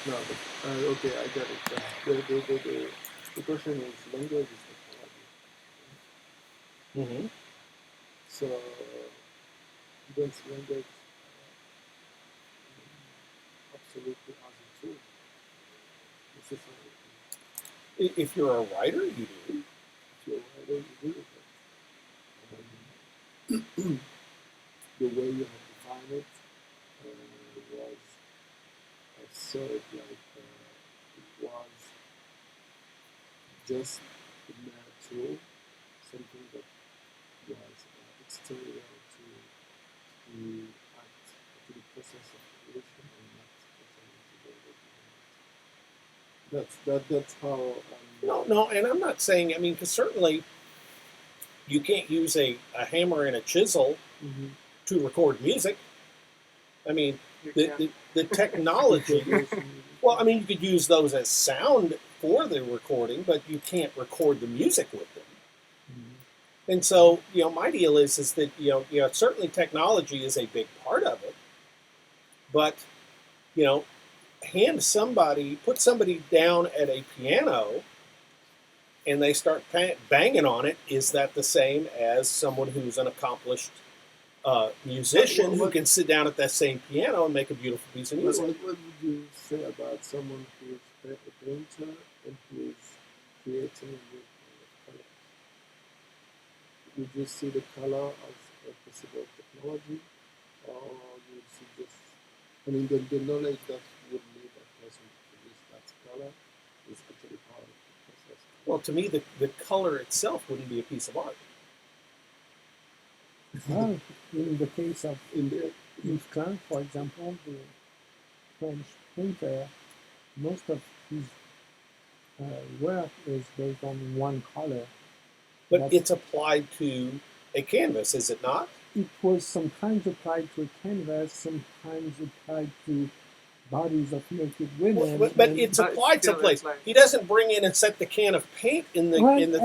No, but, okay, I got it. The question is language is technology. Mm-hmm. So this language absolutely as a tool, necessarily. If you're a writer, you do. If you're a writer, you do it. The way you have defined it was, I saw it like it was just a mere tool, something that was exterior to act to the process of creation and not pertaining to the work behind it. That's how No, no, and I'm not saying. I mean, because certainly you can't use a hammer and a chisel mm-hmm. to record music. I mean, You the, can. the, the technology, well, I mean, you could use those as sound for the recording, but you can't record the music with them. Mm-hmm. And so, my deal is that, certainly technology is a big part of it, but, you know, put somebody down at a piano and they start banging on it. Is that the same as someone who's an accomplished musician who can sit down at that same piano and make a beautiful piece of music? What would you say about someone who is a painter and who is creating with color? Would you see the color as a possible technology, or you would see just, I mean, the knowledge that would lead that person to produce that color is actually part of the process? Well, to me, the color itself wouldn't be a piece of art. Well, in the case of In the, Yves Klein, for example, the French painter, most of his work is based on one color. But it's applied to a canvas, is it not? It was sometimes applied to a canvas, sometimes applied to bodies of naked women. But it's applied someplace. He doesn't bring in and set the can of paint in the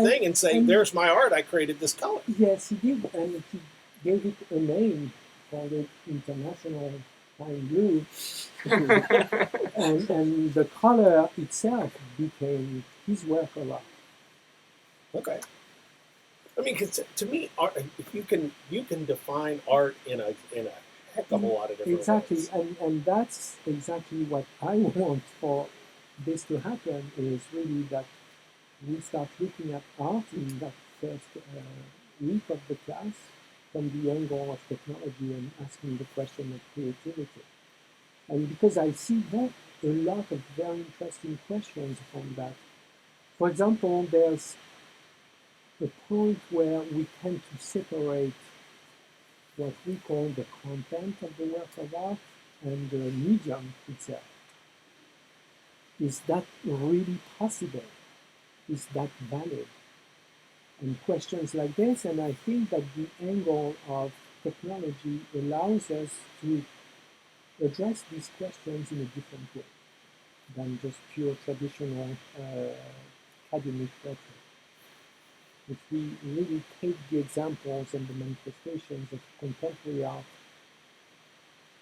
thing and say, "There's my art. I created this color." Yes, he did, and he gave it a name, called it International Fine Blue, and the color itself became his work a lot. Okay. I mean, cause to me, art, if you can define art in a heck of a lot of different ways. And that's exactly what I want for this to happen. Is really that we start looking at art in that first week of the class from the angle of technology and asking the question of creativity. And because I see that a lot of very interesting questions from that. For example, there's a point where we tend to separate what we call the content of the work of art and the medium itself. Is that really possible? Is that valid? And questions like this, and I think that the angle of technology allows us to address these questions in a different way than just pure traditional academic rhetoric. If we really take the examples and the manifestations of contemporary art,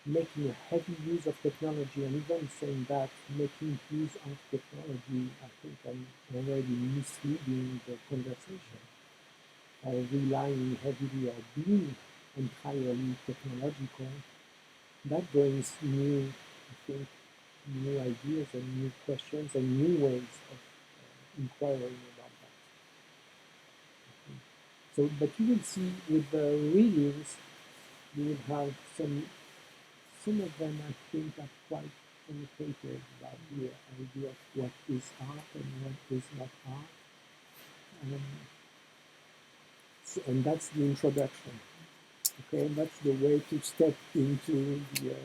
making a heavy use of technology, and even saying that making use of technology, I think I'm already misleading the conversation, or relying heavily or being entirely technological, that brings new, I think, new ideas and new questions and new ways of inquiring about that. So, but you will see with the readings, you will have some of them I think are quite penetrated about the idea of what is art and what is not art. And that's the introduction. Okay, and that's the way to step into the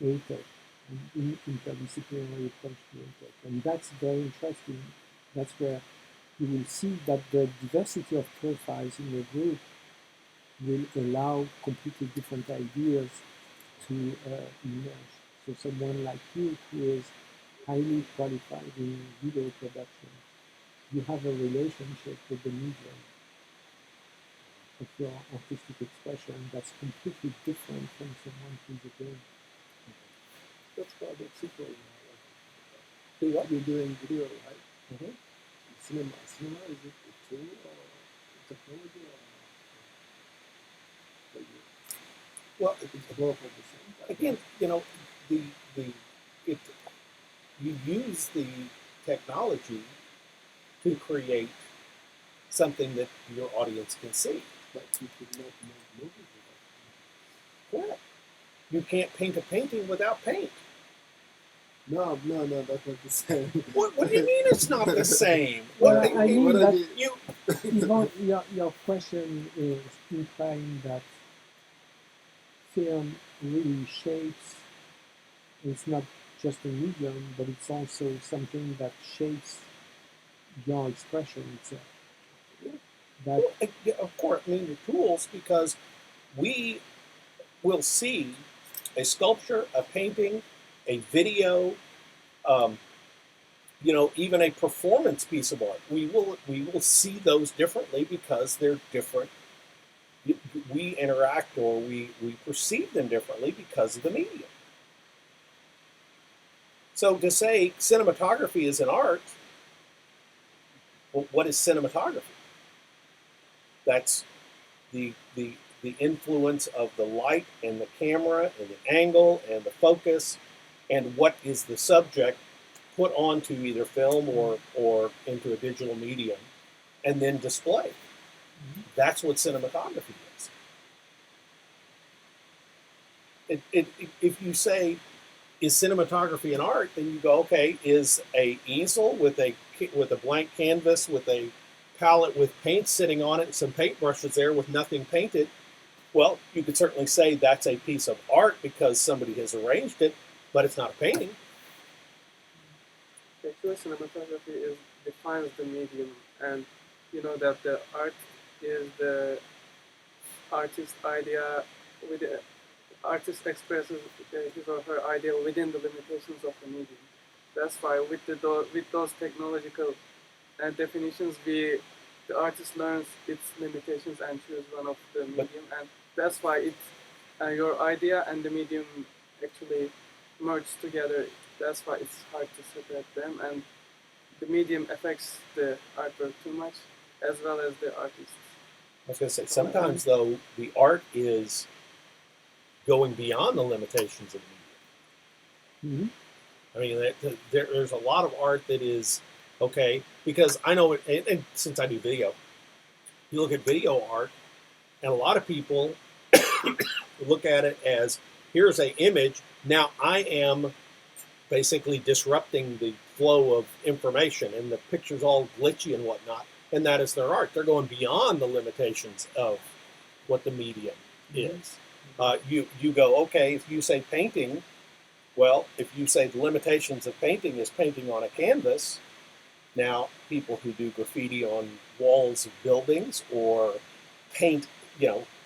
ATEC, and interdisciplinary approach to ATEC. And that's very interesting. That's where you will see that the diversity of profiles in the group will allow completely different ideas to emerge. So someone like you who is highly qualified in video production, you have a relationship with the medium of your artistic expression that's completely different from someone who's a game. That's part of sequel. Do what? You're doing video, right? Mm-hmm. Cinema. Cinema is it a tool or technology or for you? Well, It's both at the same time. again, the the it you use the technology to create something that your audience can see. But you could not make movies without Correct. You can't paint a painting without paint. No, that's not the same. What do you mean it's not the same? Well, What, I mean What I that mean, you Yvonne, your question is implying that film really shapes. It's not just a medium, but it's also something that shapes your expression itself. That yeah, of course, I mean the tools, because we will see a sculpture, a painting, a video, um, even a performance piece of art. We will see those differently because they're different. We interact, or we perceive them differently because of the medium. So to say cinematography is an art, well, what is cinematography? That's the influence of the light and the camera and the angle and the focus and what is the subject put onto either film or into a digital medium and then display. That's what cinematography is. If you say, is cinematography an art, then you go, okay, is a easel with a blank canvas with a palette with paint sitting on it and some paintbrushes there with nothing painted? Well, you could certainly say that's a piece of art because somebody has arranged it, but it's not a painting. Actually, cinematography defines the medium, and you know that the art is the artist's idea. With the artist expresses his or her idea within the limitations of the medium. That's why with those technological definitions, the artist learns its limitations and choose one of the medium, and that's why your idea and the medium actually merge together. That's why it's hard to separate them, and the medium affects the artwork too much, as well as the artist. I was going to say, sometimes, though, the art is going beyond the limitations of the medium. I mean, there's a lot of art that is, okay, because I know, and since I do video, you look at video art, and a lot of people look at it as, here's an image, now I am basically disrupting the flow of information, and the picture's all glitchy and whatnot, and that is their art. They're going beyond the limitations of what the medium is. You go, okay, if you say painting, well, if you say the limitations of painting is painting on a canvas, now people who do graffiti on walls of buildings or paint,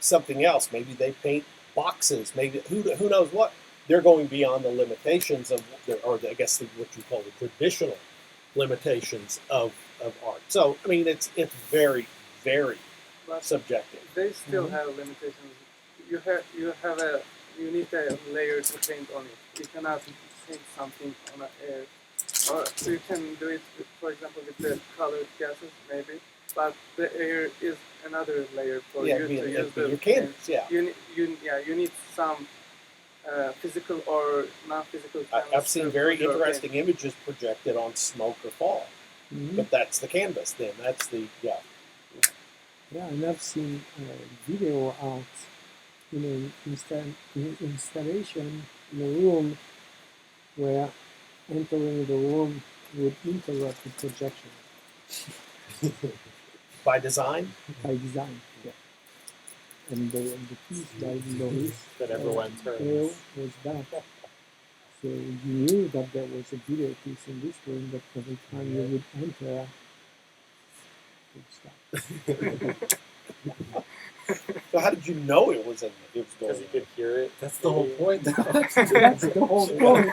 something else, maybe they paint boxes, maybe who knows what, they're going beyond the limitations of, or I guess what you call the traditional limitations of art. So, I mean, it's very, very subjective. They still have limitations. You need a layer to paint on it. You cannot paint something on an air, or you can do it, for example, with the colored gases, maybe. But the air is another layer for you to use the canvas. Yeah, you need some physical or non-physical. I've seen very interesting images projected on smoke or fog, but that's the canvas. Then that's the Yeah, and I've seen video art in an installation in a room where entering the room would interrupt the projection. By design? By design, yeah. And the piece by Maurice that everyone turns was that. So you knew that there was a video piece in this room, but every time you would enter, it would stop. So how did you know it was going because you could hear it. That's the whole point. That's the whole point.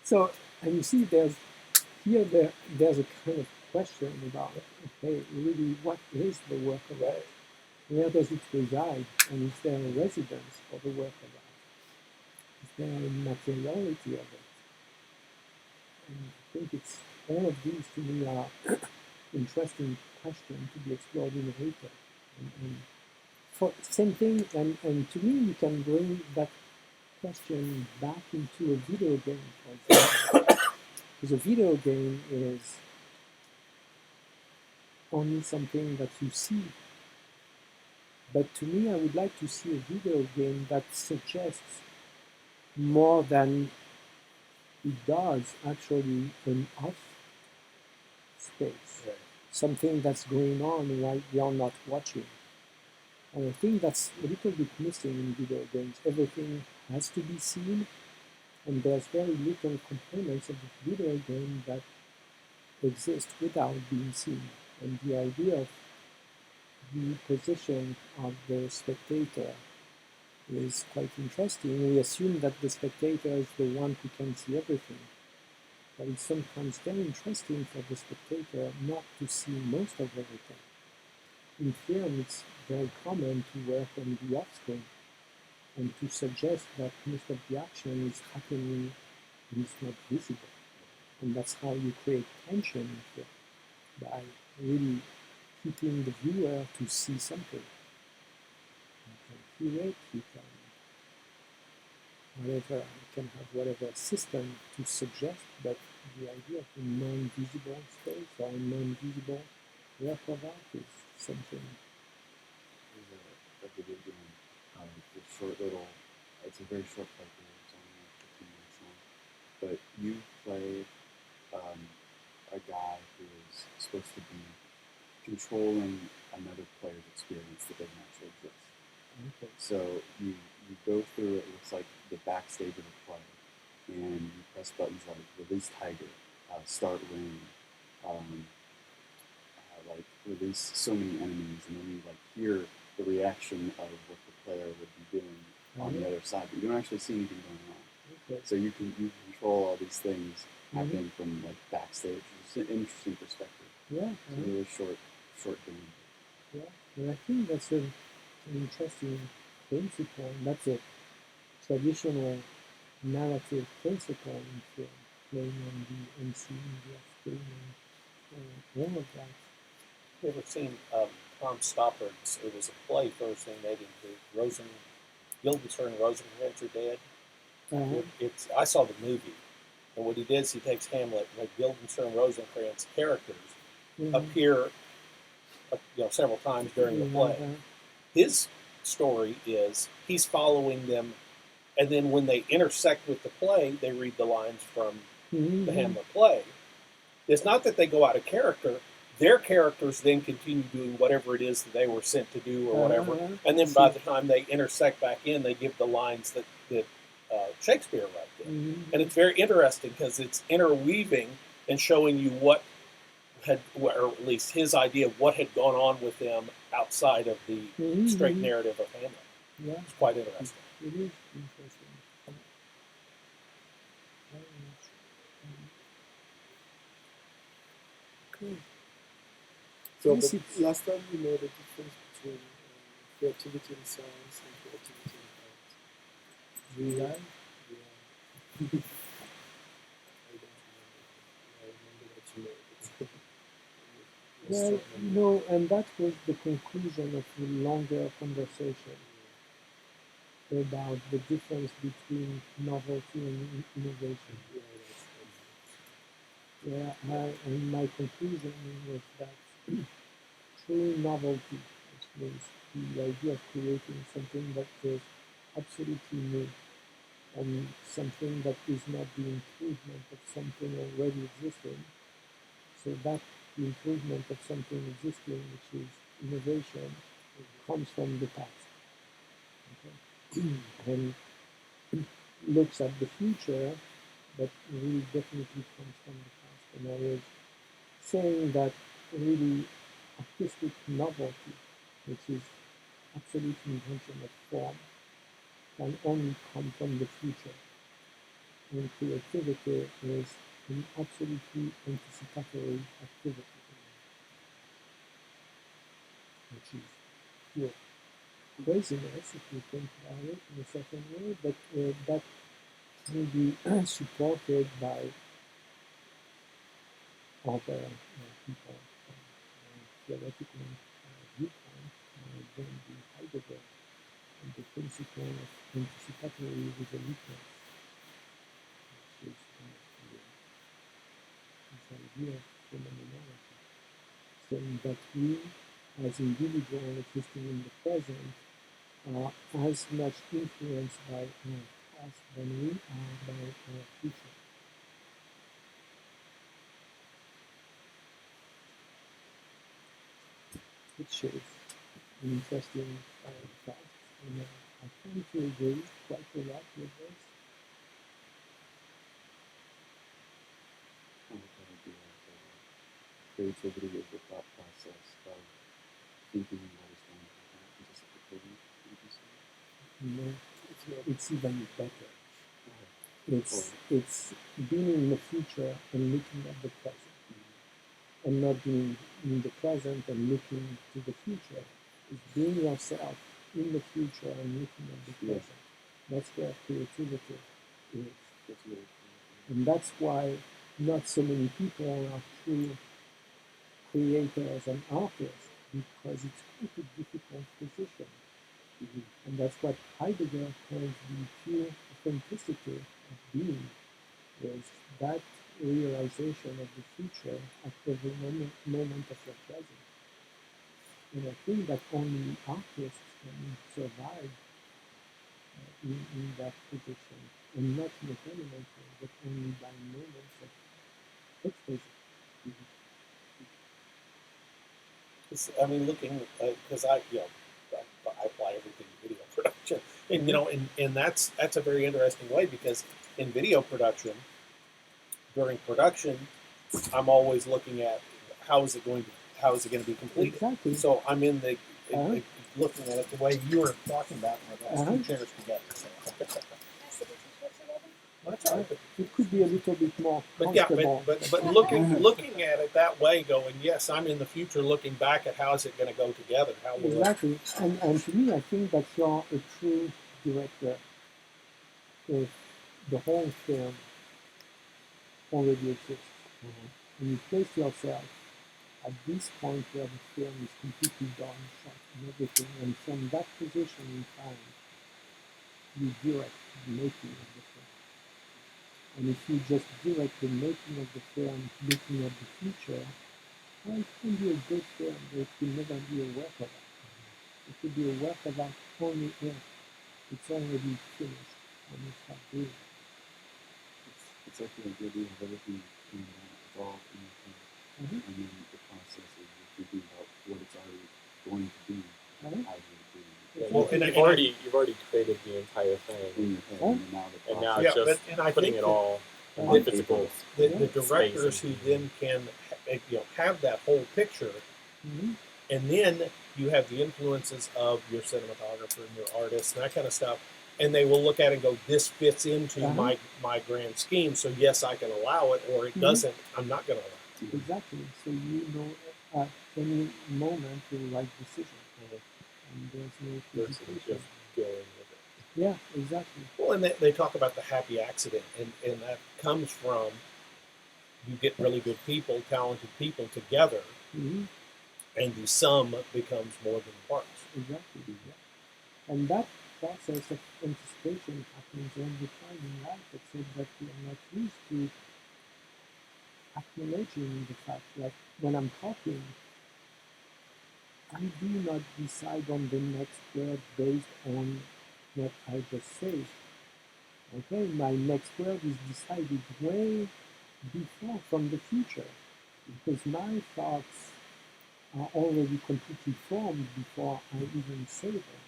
So, and you see, there's a kind of question about, okay, really, what is the work of art? Where does it reside? And is there a residence for the work of art? Is there a materiality of it? And I think it's all of these to me are interesting questions to be explored in ATEC. And for same thing, and to me, you can bring that question back into a video game, for example. Because a video game is only something that you see. But to me, I would like to see a video game that suggests more than it does actually an off space, Right. something that's going on while you're not watching. And I think that's a little bit missing in video games. Everything has to be seen, and there's very little components of the video game that exist without being seen. And the idea of the position of the spectator is quite interesting. We assume that the spectator is the one who can see everything, but it's sometimes very interesting for the spectator not to see most of everything. In film, it's very common to work on the off-screen and to suggest that most of the action is happening and is not visible. And that's how you create tension in film, by really keeping the viewer to see something. You can hear it, you can have whatever system to suggest, but the idea of a non-visible space or a non-visible work of art is something. There's a video game, it's a short little, it's a very short play through, it's only like 15 minutes long, but you play a guy who is supposed to be controlling another player's experience that doesn't actually exist. Okay. So you go through, it looks like the backstage of the play, and you press buttons like release tiger, start ring, like release so many enemies, and then you like hear the reaction of what the player would be doing on the other side, but you don't actually see anything going on. Okay. So you control all these things happening from like backstage. It's an interesting perspective. Yeah. It's a really short game. Yeah. And I think that's an interesting principle, and that's a traditional narrative principle in film, playing on the unseen, the off-screen, and all of that. You ever seen Tom Stoppard's? It was a play first they made into Guildenstern and Rosencrantz are dead. I saw the movie, and what he did is he takes Hamlet, and the Guildenstern and Rosencrantz characters appear, several times during the play. His story is he's following them, and then when they intersect with the play, they read the lines from the Hamlet play. It's not that they go out of character. Their characters then continue doing whatever it is that they were sent to do or whatever. And then by the time they intersect back in, they give the lines that Shakespeare wrote in. And it's very interesting because it's interweaving and showing you what had, or at least his idea of what had gone on with them outside of the straight narrative of Hamlet. Yeah. It's quite interesting. It is interesting. Okay. So, Yes, but last time we made a difference between creativity in science and creativity in art. Right. Yeah. I remember what you made. Well, no, and that was the conclusion of the longer conversation about the difference between novelty and innovation. And my conclusion was that true novelty, which means the idea of creating something that is absolutely new and something that is not the improvement of something already existing, so that the improvement of something existing, which is innovation, comes from the past. Okay? And looks at the future, but really definitely comes from the past. And I was saying that really artistic novelty, which is absolute invention of form, can only come from the future. And creativity is an absolutely anticipatory activity, which is pure craziness, if you think about it in a certain way, but that will be supported by other people from theoretical viewpoint, then the Heidegger and the principle of anticipatory resoluteness, which is this idea of phenomenology, saying that we, as individuals existing in the present, are as much influenced by our past than we are by our future. Which is an interesting fact, and I tend to agree quite a lot with this. Kind of idea of creativity is the thought process of thinking what is going to happen, anticipating, would you say? No, it's even better. Or It's being in the future and looking at the present, and not being in the present and looking to the future. It's being yourself in the future and looking at the Yeah. present. That's where creativity is. that's really cool. And that's why not so many people are true creators and artists, because it's quite a difficult position. And that's what Heidegger calls the pure authenticity of being, is that realization of the future at every moment of your present. And I think that only artists can survive in that position, and not in a permanent way, but only by moments of ecstasy. I mean, looking because I apply everything to video production, and and that's a very interesting way, because in video production, during production, I'm always looking at how is it going to be completed. Exactly. So I'm in the Uh-huh. looking at it the way you were talking about, like those two Uh-huh. chairs together. So. That's all right. It could be a little bit more But yeah, comfortable. but looking at it that way, going, yes, I'm in the future looking back at how is it going to go together? How will Exactly. And to me, I think that you're a true director if the whole film already exists. And you place yourself at this point where the film is completely done, shot, and everything, and from that position in time, you direct the making of the film. And if you just direct the making of the film, looking at the future, well, it can be a good film, but it will never be a work of art. It will be a work of art only if it's already finished when you start doing it. It's like the idea of everything in that, it's all in your head. Mhm. And then the process is you're thinking about what it's already going to be, Mhm. how you're doing Yeah, Well, you've already created the entire it in thing, your head, Huh? and now the process. and now Yeah, it's just but- and I putting think it all in that- the physical. the Yeah. directors who then can have that whole picture, Mhm. and then you have the influences of your cinematographer and your artist and that kind of stuff, and they will look at it and go, this fits into Uh-huh. my grand scheme, so yes, I can allow it, or it Mhm. doesn't, I'm not going to allow it. Exactly. So you know at any moment the right decision, and there's no Versus hesitation. just going with it. Yeah, exactly. Well, and they talk about the happy accident, and that comes from you get really good people, talented people together, Mm-hmm. and the sum becomes more than the parts. Exactly. Yeah. And that process of anticipation happens all the time in life, except that we are not used to acknowledging the fact that when I'm talking, I do not decide on the next word based on what I just said. Okay, my next word is decided way before from the future, because my thoughts are already completely formed before I even say them.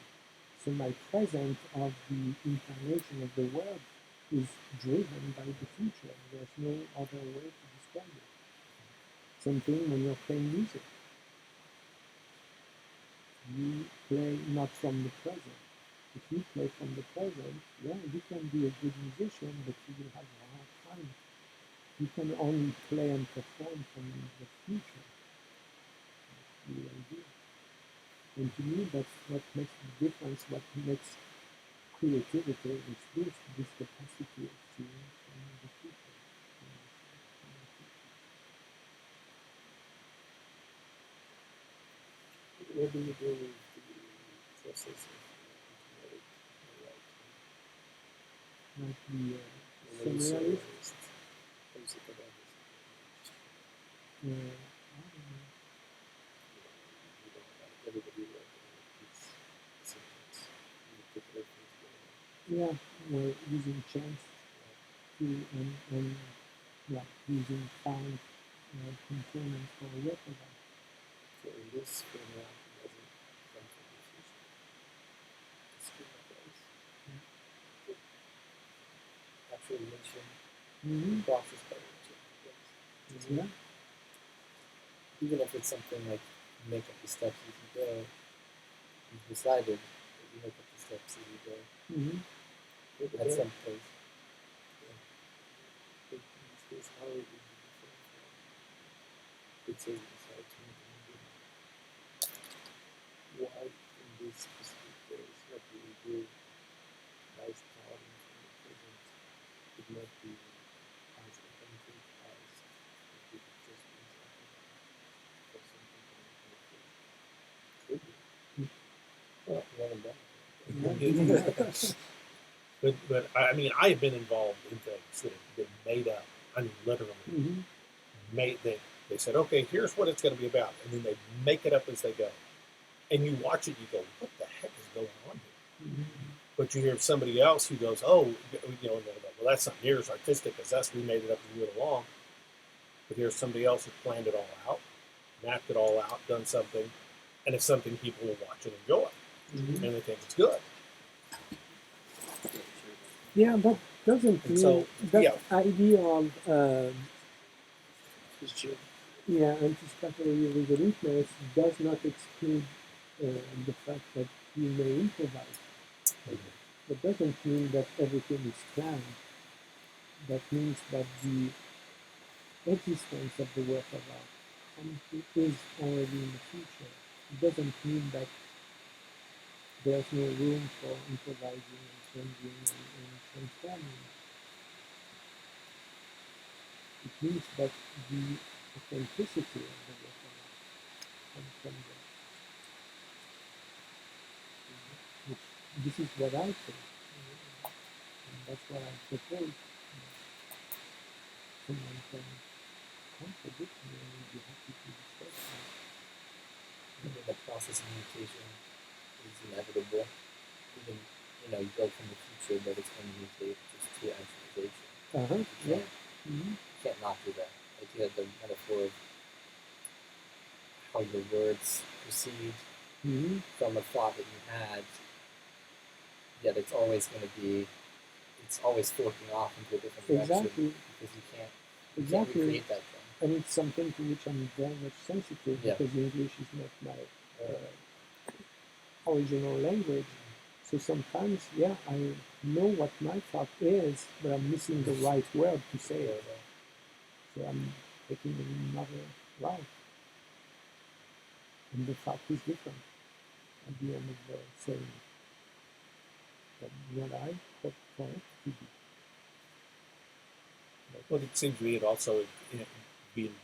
So my present of the incarnation of the word is driven by the future. There's no other way to describe it. Same thing when you're playing music. You play not from the present. If you play from the present, yeah, you can be a good musician, but you will have a hard time. You can only play and perform from the future. That's the idea. And to me, that's what makes the difference. What makes creativity is this capacity of seeing from the future. What do you do with the process of automatic writing? Like the When you say surrealist, basic about this, I don't know. you don't like everybody it's sequence. You put reference there. Yeah, we're using chance to and yeah, using found components for a record. So in this framework, it doesn't come from the future. The schema does. Actually mention Mm-hmm. process by mention. Yes. Yeah. Even if it's something like you make up the steps as you go, you've decided that you make up the steps as you go. Mm-hmm. Yeah, but At then, some place. in this case, how it would be different from it says decide to make a new game. Why in this specific case, what do we do by starting from the present would not be as authentic as if we had just been talking about for something coming from the future? Could be. Well, one and done. But I mean, I have been involved in things that have been made up. I mean, literally Mm-hmm. made. They said, okay, here's what it's going to be about, and then they make it up as they go. And you watch it, you go, what the heck is going on here? Mm-hmm. But you hear somebody else who goes, oh, you know, and they go, well, that's not near as artistic as us. We made it up as we went along. But here's somebody else who planned it all out, mapped it all out, done something, and it's something people will watch and enjoy, Mm-hmm. and they think it's good. Yeah, that doesn't And mean so, that yeah. idea of Question. anticipatory resoluteness does not exclude the fact that you may improvise. That doesn't mean that everything is planned. That means that the existence of the work of art is already in the future. It doesn't mean that there's no room for improvising and changing and transforming. It means that the authenticity of the work of art comes from there. Which, this is what I think, and that's what I propose. Someone can contradict me and we'll be happy to discuss that. I mean, the process of mutation is inevitable. Even, you go from the future, but it's going to mutate just to actualization. You Yeah. can't, Mm-hmm. you can't not do that. Like you had the metaphor of how your words proceed Mm-hmm. from a thought that you had, yet it's always going to be, it's always forking off into a different direction Exactly. because you can't Exactly. recreate that thing. And it's something to which I'm very much sensitive Yeah. because English is not my original language. So sometimes, yeah, I know what my thought is, but I'm missing the right word to say it. So I'm taking another route. And the thought is different at the end of the saying. But what I hope for it to be. Well, it seems to me it also being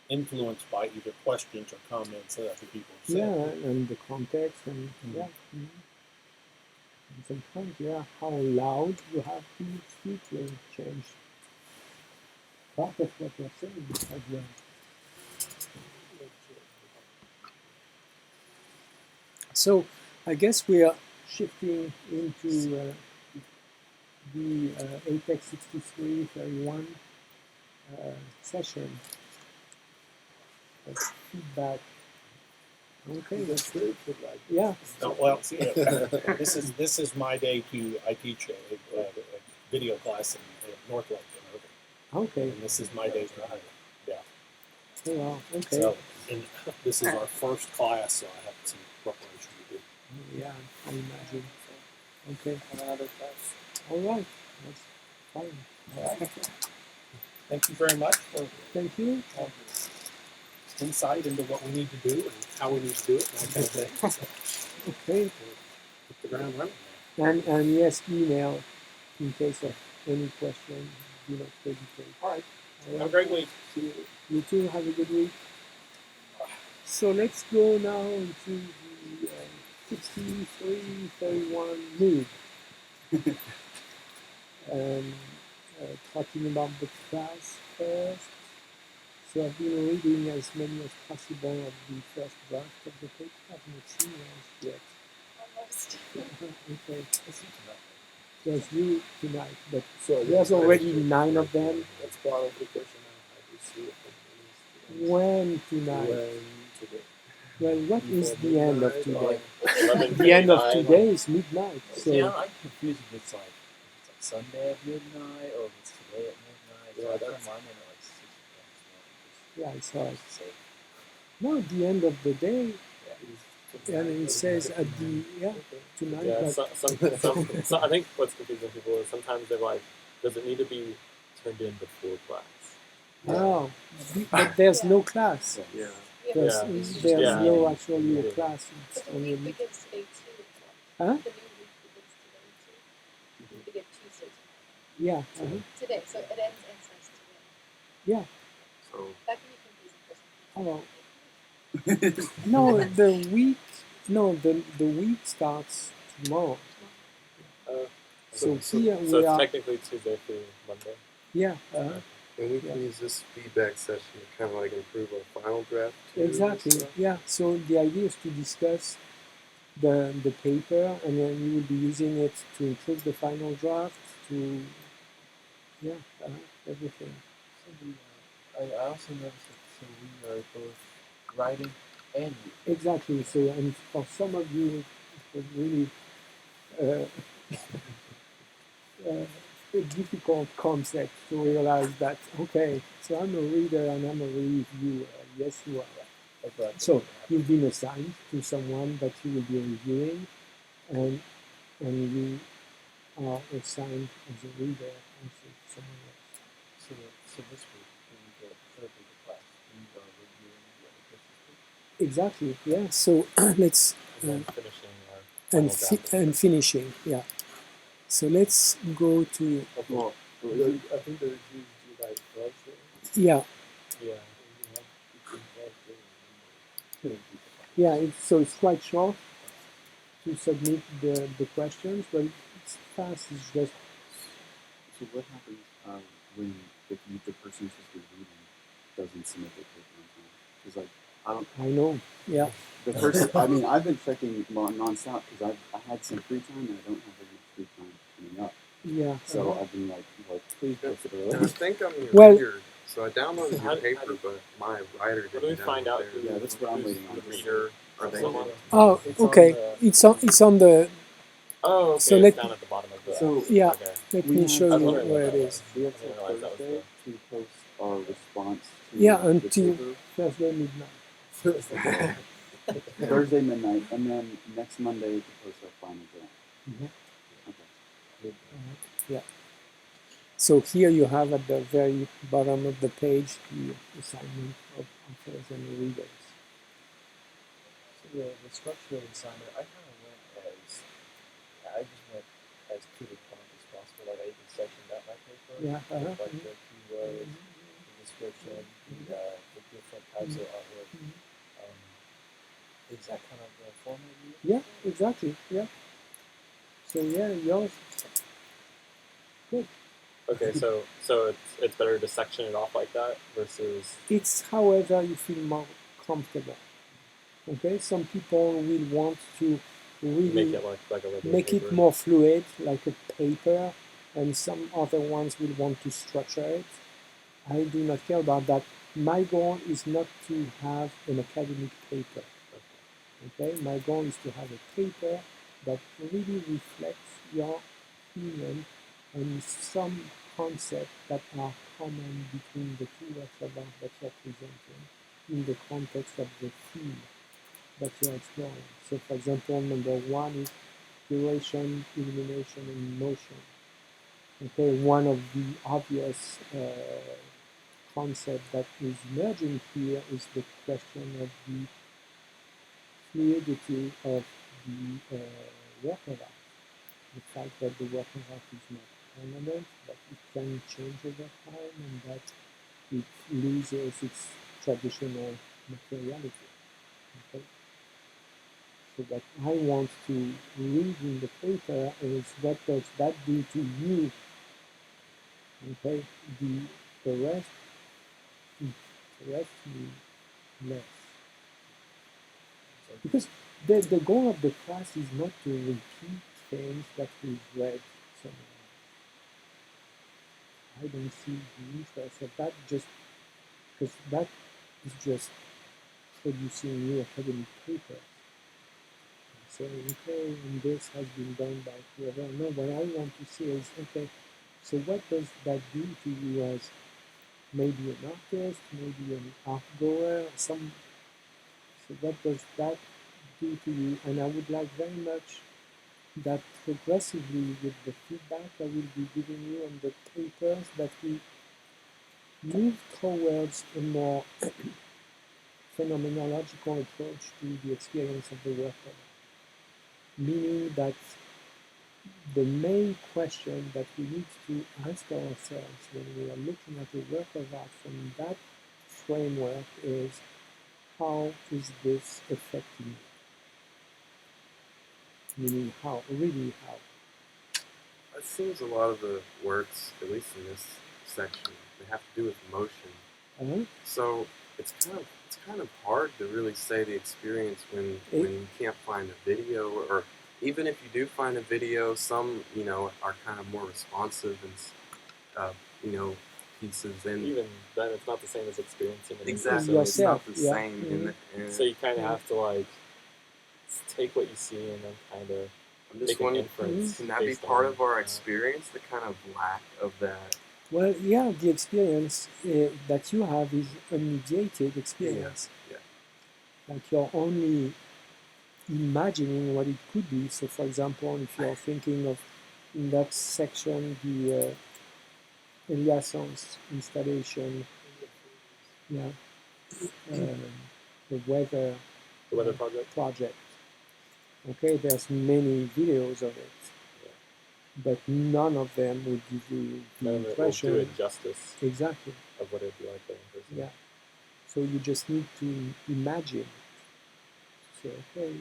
influenced by either questions or comments that other people have said. Yeah, and the context and yeah. Mm-hmm. And sometimes, yeah, how loud you have to speak will change part of what you're saying as well. So I guess we are shifting into the ATEC 6331 session. That's feedback. Okay, That's good for like. yeah. No, well, see, this is my day to. I teach a video class in Northlake in Irving, Okay. and this is my day to. Yeah. Oh, wow. Okay. So, and this is our first class, so I have some preparation to do. Yeah, I imagine. Okay. Another class. All right. That's fine. Thank you very much for Thank you. insight into what we need to do and how we need to do it, and that kind of thing. So, Okay. hit the ground running. And yes, email in case of any question. Do not hesitate. All right. All Have a great week. See you. You too. Have a good week. So let's go now into the 6331 mood. Talking about the class first. So I've been reading as many as possible of the first draft of the paper. I've not seen yours yet. Almost. Okay. There's you tonight, but So there's already 9 of them. That's part of the question I received from When tonight? when today. Well, what is Before the end of midnight today? The end of today is midnight. So Yeah, I'm confused if it's like Sunday at midnight or if it's today at midnight. Yeah, So I that's- put mine in at like 6 o'clock this morning. yeah, it's hard. Just to say, No, the end of the day, Yeah. and it says at the tonight. Yeah, But so I think what's confusing people is sometimes they're like, does it need to be turned in before class? oh, but there's no class. Yeah. There's, Yeah. there's Yeah. no actually a Yeah. class. It's But the only week begins today too. Huh? The new week begins today too. We begin Tuesday yeah. today, so it ends and starts today. Yeah. So That can be confusing for some people. Oh. No, the week starts tomorrow. So here so we it's are. technically Tuesday through Monday. Yeah. And we can use this feedback session to kind of like improve our final draft. Too, Exactly. so- Yeah. So the idea is to discuss the paper, and then you will be using it to improve the final draft. To everything. so I also noticed that so we are both writing and reading. Exactly. So, and for some of you, it was really a difficult concept to realize that. Okay, so I'm a reader and I'm a reviewer. Yes, you are. But So you've been assigned to someone that you will be reviewing, and you are assigned as a reader also to someone else. so this week when we get third week of class, we are reviewing the other person's book. Exactly. Yeah. So let's And then finishing our final draft. and finishing. Yeah. So let's go to Well, I think the review is due by Thursday. yeah. Yeah. And you have between Thursday and Monday. Yeah, so it's quite short to submit the questions, but it's fast. It's just so what happens when if the person who's supposed to be reading doesn't submit their paper on time? Because like I don't. I know. Yeah, The first, I mean, I've been checking nonstop because I had some free time and I don't have very much free time coming up. yeah. So I've been like, please post it And I early. think I'm your Well- reader, so I downloaded How your do- paper, but my writer didn't. How do we find download out theirs. who Yeah, that's what I'm who's waiting on. the reader? Are they? Someone? Oh, It's on okay. the- It's on the. Oh, okay. So it's let- down at the bottom of the. So Yeah, Okay. let We me have- show I was you wondering where what it that is. we have I till didn't realize that was Thursday to post our response to Yeah, the until paper. Thursday midnight. Thursday midnight, and then next Monday to post our final draft. Mhm. Okay. So here you have at the very bottom of the page the assignment of authors and readers. So the structure of the assignment, I kind of went I just went as to the point as possible. Like I even sectioned out my paper. Yeah, With like the keywords, the description, the different types of artwork. Is that kind of the format you use? Yeah, exactly. Yeah. So yeah, yours. Okay, so it's better to section it off like that versus. It's however you feel more comfortable. Okay, some people will want to really Make it like a regular make paper. it more fluid, like a paper, and some other ones will want to structure it. I do not care about that. My goal is not to have an academic paper. Okay, my goal is to have a paper that really reflects your opinion on some concepts that are common between the two works of art that you're presenting in the context of the theme that you're exploring. So, for example, number one is duration, illumination, and motion. Okay, one of the obvious concept that is emerging here is the question of the fluidity of the work of art. The fact that the work of art is not permanent, that it can change over time, and that it loses its traditional materiality. Okay? So what I want to read in the paper is what does that do to you? Okay, the rest means less. Because the goal of the class is not to repeat things that we've read somewhere. I don't see the interest of that, just because that is just producing new academic papers. Saying, okay, and this has been done by whoever. No, what I want to see is, okay, so what does that do to you as maybe an artist, maybe an art goer, some. So what does that do to you? And I would like very much that progressively with the feedback I will be giving you on the papers that we move towards a more phenomenological approach to the experience of the worker. Meaning that the main question that we need to ask ourselves when we are looking at a work of art from that framework is, how is this affecting me? Meaning how, really how. It seems a lot of the works, at least in this section, they have to do with motion. So it's kind of hard to really say the experience when you can't find a video, or even if you do find a video, some are kind of more responsive and pieces. And Even then, it's not the same as experiencing it. exactly, it's not the same. So you kind of have to like take what you see and then kind of. I'm just wondering, can that be part of our experience, the kind of lack of that? Well, yeah, the experience that you have is a mediated experience. Yeah. Like you're only imagining what it could be. So, for example, if you're thinking of in that section the Eliasson's installation, the weather project. Okay, there's many videos of it, but none of them would give you the impression. Will do it justice. Exactly. Of what it'd be like there in person. Yeah. So you just need to imagine. Say, okay,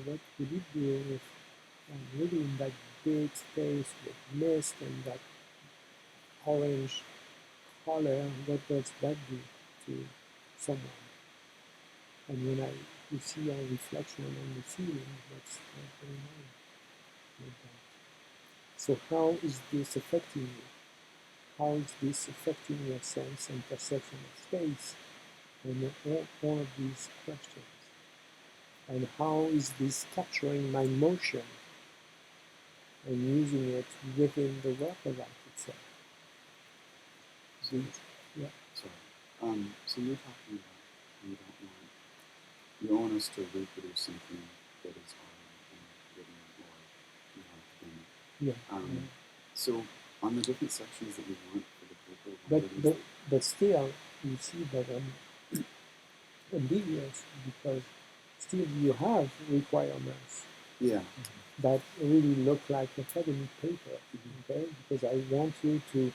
what would it do if I'm really in that big space with mist and that orange color? What does that do to someone? And when you see a reflection on the ceiling, that's very nice. So how is this affecting you? How is this affecting your sense and perception of space? And all of these questions. And how is this capturing my motion and using it within the work of art itself? So you're talking about you don't want us to reproduce something that is already written or academic. So on the different sections that we want for the paper, but still you see that I'm ambiguous, because still you have requirements that really look like academic paper, okay? Because I want you to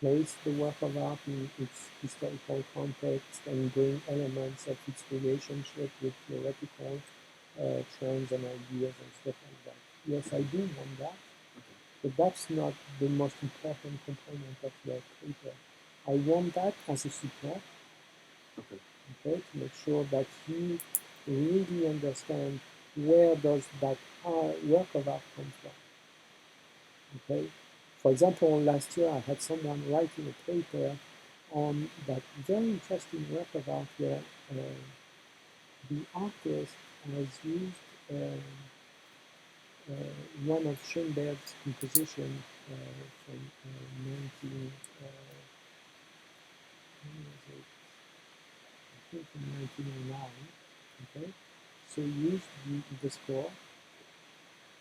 place the work of art in its historical context and bring elements of its relationship with theoretical trends and ideas and stuff like that. Yes, I do want that, but that's not the most important component of your paper. I want that as a support, okay, to make sure that you really understand where does that work of art come from. Okay, for example, last year I had someone writing a paper on that very interesting work of art where the artist has used one of Schoenberg's compositions from 19, I think in 1909, okay? So used the score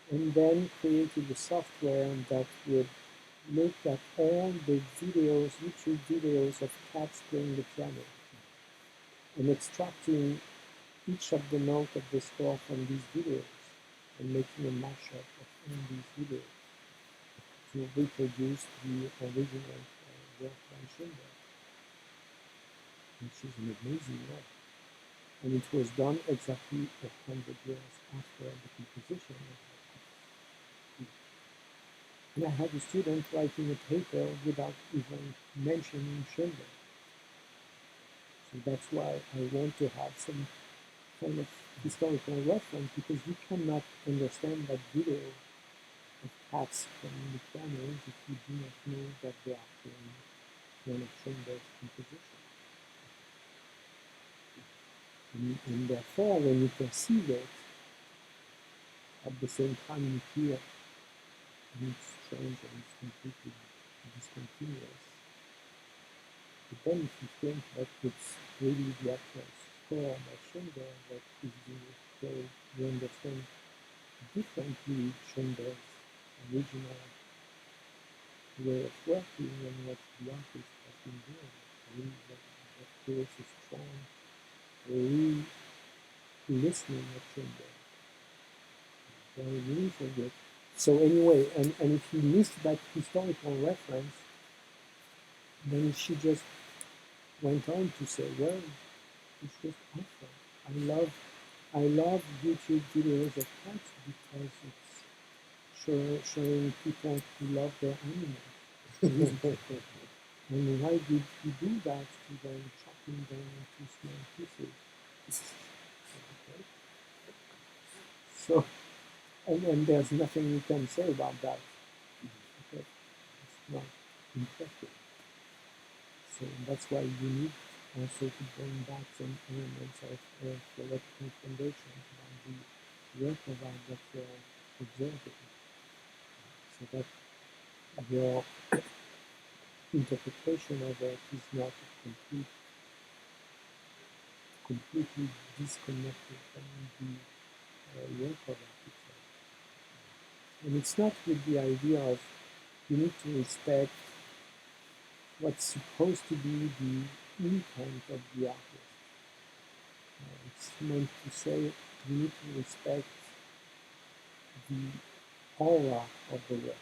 and then created a software that would looked at all the videos, YouTube videos of cats playing the piano and extracting each of the notes of the score from these videos and making a mashup of all these videos to reproduce the original work by Schoenberg, which is an amazing work. And it was done exactly 100 years after the composition of the piece. And I had a student writing a paper without even mentioning Schoenberg. So that's why I want to have some kind of historical reference, because you cannot understand that video of cats playing the piano if you do not know that they are playing one of Schoenberg's compositions. And therefore, when you perceive it, at the same time you hear, and it's strange and it's completely discontinuous. But then if you think that it's really the actual score by Schoenberg that is being played, you understand differently Schoenberg's original way of working and what the artist has been doing. Really, that creates a strong re-listening of Schoenberg. Very using it. So anyway, and if you miss that historical reference, then she just went on to say, well, it's just awesome. I love YouTube videos of cats because it's showing people who love their animals. And why did you do that to them, chopping them into small pieces? Okay. So, and there's nothing you can say about that. Okay. It's not interesting. So that's why you need also to bring back some elements of theoretical foundations about the work of art that you're observing, so that your interpretation of it is not completely disconnected from the work of art itself. And it's not with the idea of you need to respect what's supposed to be the intent of the artist. It's meant to say you need to respect the aura of the work of art.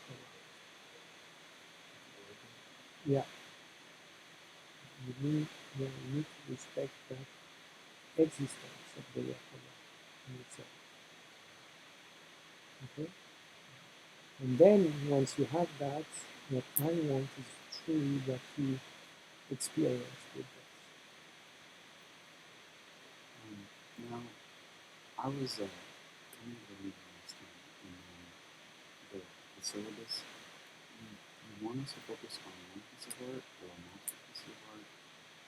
Yeah. You need to respect that existence of the work of art in itself. Okay? And then once you have that, what I want is truly what you experience with this. Now, I was kind of reading last time, and the syllabus, you want us to focus on one piece of art or a masterpiece of art,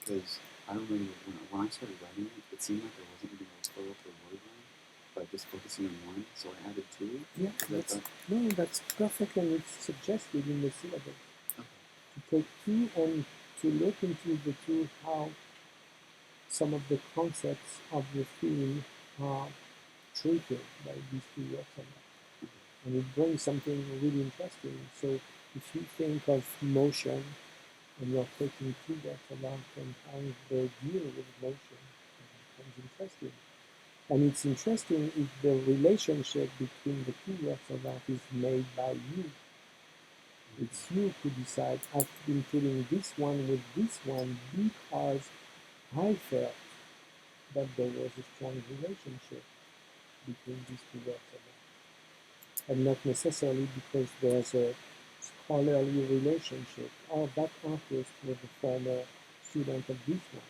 because I remember when I started writing it, it seemed like I wasn't going to fill up the word line by just focusing on one, so I added two. Yeah, that's perfect, and it's suggested in the syllabus. Okay. To take two and to look into the two, how some of the concepts of the theme are treated by these two works of art. And it brings something really interesting. So if you think of motion and you're taking two works of art and how they deal with motion, it becomes interesting. And it's interesting if the relationship between the two works of art is made by you. It's you who decide, I've been putting this one with this one because I felt that there was a strong relationship between these two works of art. And not necessarily because there's a scholarly relationship. Oh, that artist was a former student of this one.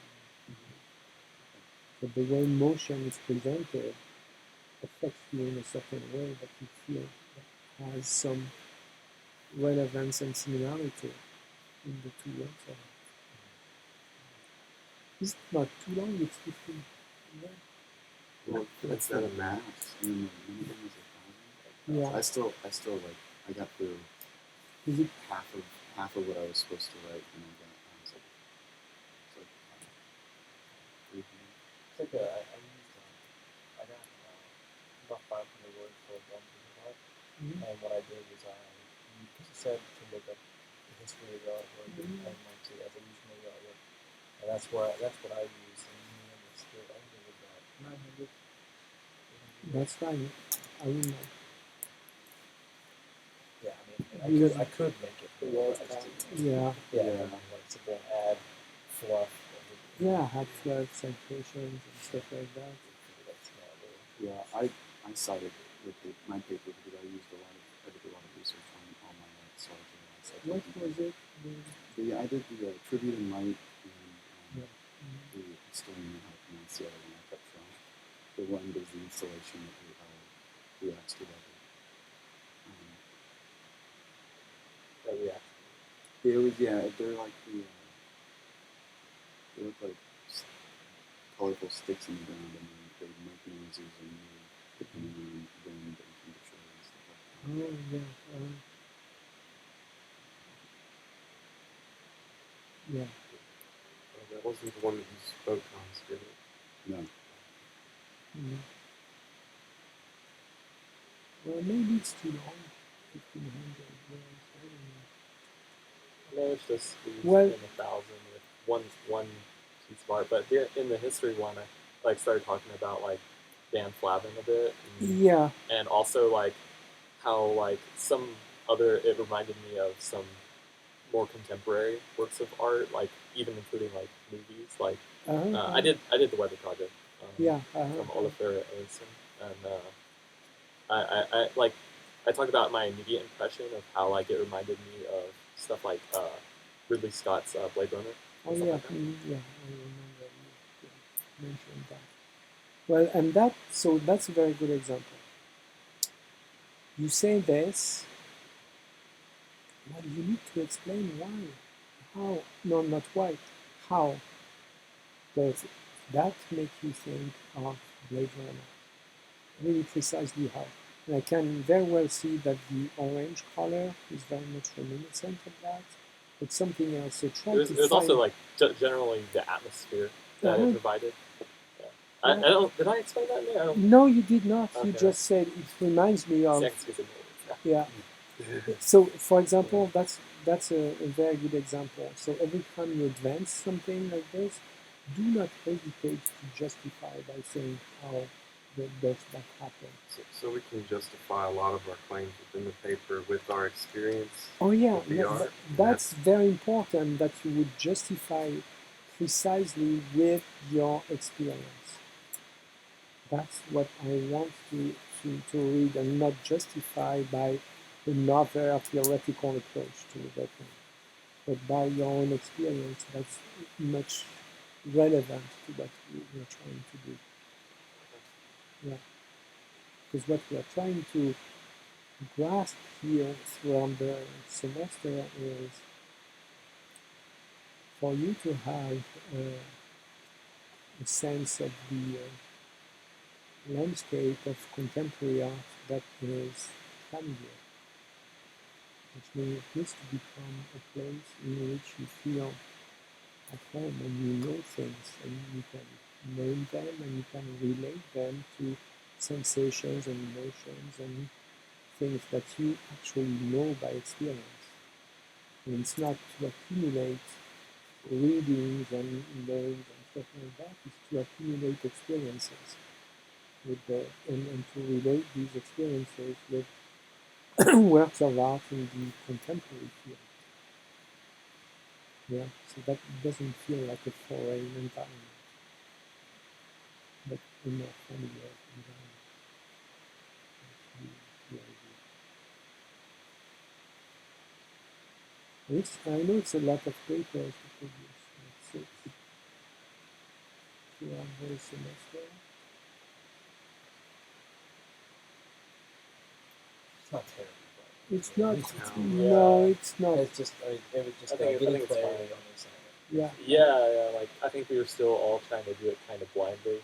But the way motion is presented affects you in a certain way that you feel that has some relevance and similarity in the two works of art. It's not too long, it's 15 minutes. Well, it's at a max, and then the minimum is 1,000. Yeah. I still like, I got through Is it half of what I was supposed to write, and I was like, It's like I got about 500 words for one piece of art, and what I did was because it said to look up history of the artwork and like the evolution of the artwork. And that's what I use. And it's good. I think it was about 900. That's fine. I will not. Yeah, I mean, I could make it. The word I just count. didn't. Yeah. Yeah. Like to go add fluff. Yeah, have fluffs and citations and stuff like that. Yeah, I cited my paper because I did a lot of research on my art, so I cited. What was it? I did the tribute and light and Yeah. the still don't know how to pronounce the other one. I kept trying. The one was the installation that we asked together. That react. It was they're like they look like colorful sticks in the ground, and they make noises and move depending on wind and temperature and stuff like that. Oh, yeah. Yeah. That wasn't the one that you spoke on, did it? No. Mm. Well, maybe it's too long. 1,500 years. I don't know. No, it's just Well- in 1,000 with one piece of art. But in the history one, I like started talking about like Dan Flavin a bit, Yeah. and also like how like some other it reminded me of some more contemporary works of art, like even including like movies. Like I did the Weather Project. Yeah. From Olafur Eliasson, and I like I talked about my immediate impression of how like it reminded me of stuff like Ridley Scott's Blade Runner. Oh, and stuff yeah. like that. Yeah. I remember you mentioned that. Well, and that's a very good example. You say this, well, you need to explain why. How? No, not why. How does that make you think of Blade Runner? Really precisely how. And I can very well see that the orange color is very much reminiscent of that, but something else. So try It was, to it was find. also like generally the atmosphere that Uh-huh. it provided. Yeah. Yeah. I don't. Did I explain that in there? I don't. No, you did not. You Okay. just said it reminds me of. Sex is a movie. Yeah. So, for example, that's a very good example. So every time you advance something like this, do not hesitate to justify by saying how does that happen. So we can justify a lot of our claims within the paper with our experience. Oh yeah, with the no, art. that's very important that you would justify precisely with your experience. That's what I want to read and not justify by another theoretical approach to the thing, but by your own experience. That's much relevant to what we're trying to do. Yeah, because what we are trying to grasp here throughout the semester is for you to have a sense of the landscape of contemporary art that is familiar, which means it needs to become a place in which you feel at home and you know things and you can name them and you can relate them to sensations and emotions and things that you actually know by experience. And it's not to accumulate readings and names and stuff like that, it's to accumulate experiences with and to relate these experiences with works of art in the contemporary field. Yeah, so that doesn't feel like a foreign environment, but a more familiar environment. That's the idea. I know it's a lot of papers to produce, like 6 throughout the semester. It's not terrible. It's not. Yeah. No, it's not. It's just it was just I think getting it's clarity fine. on the assignment. Yeah. Yeah. Like I think we were still all trying to do it kind of blindly,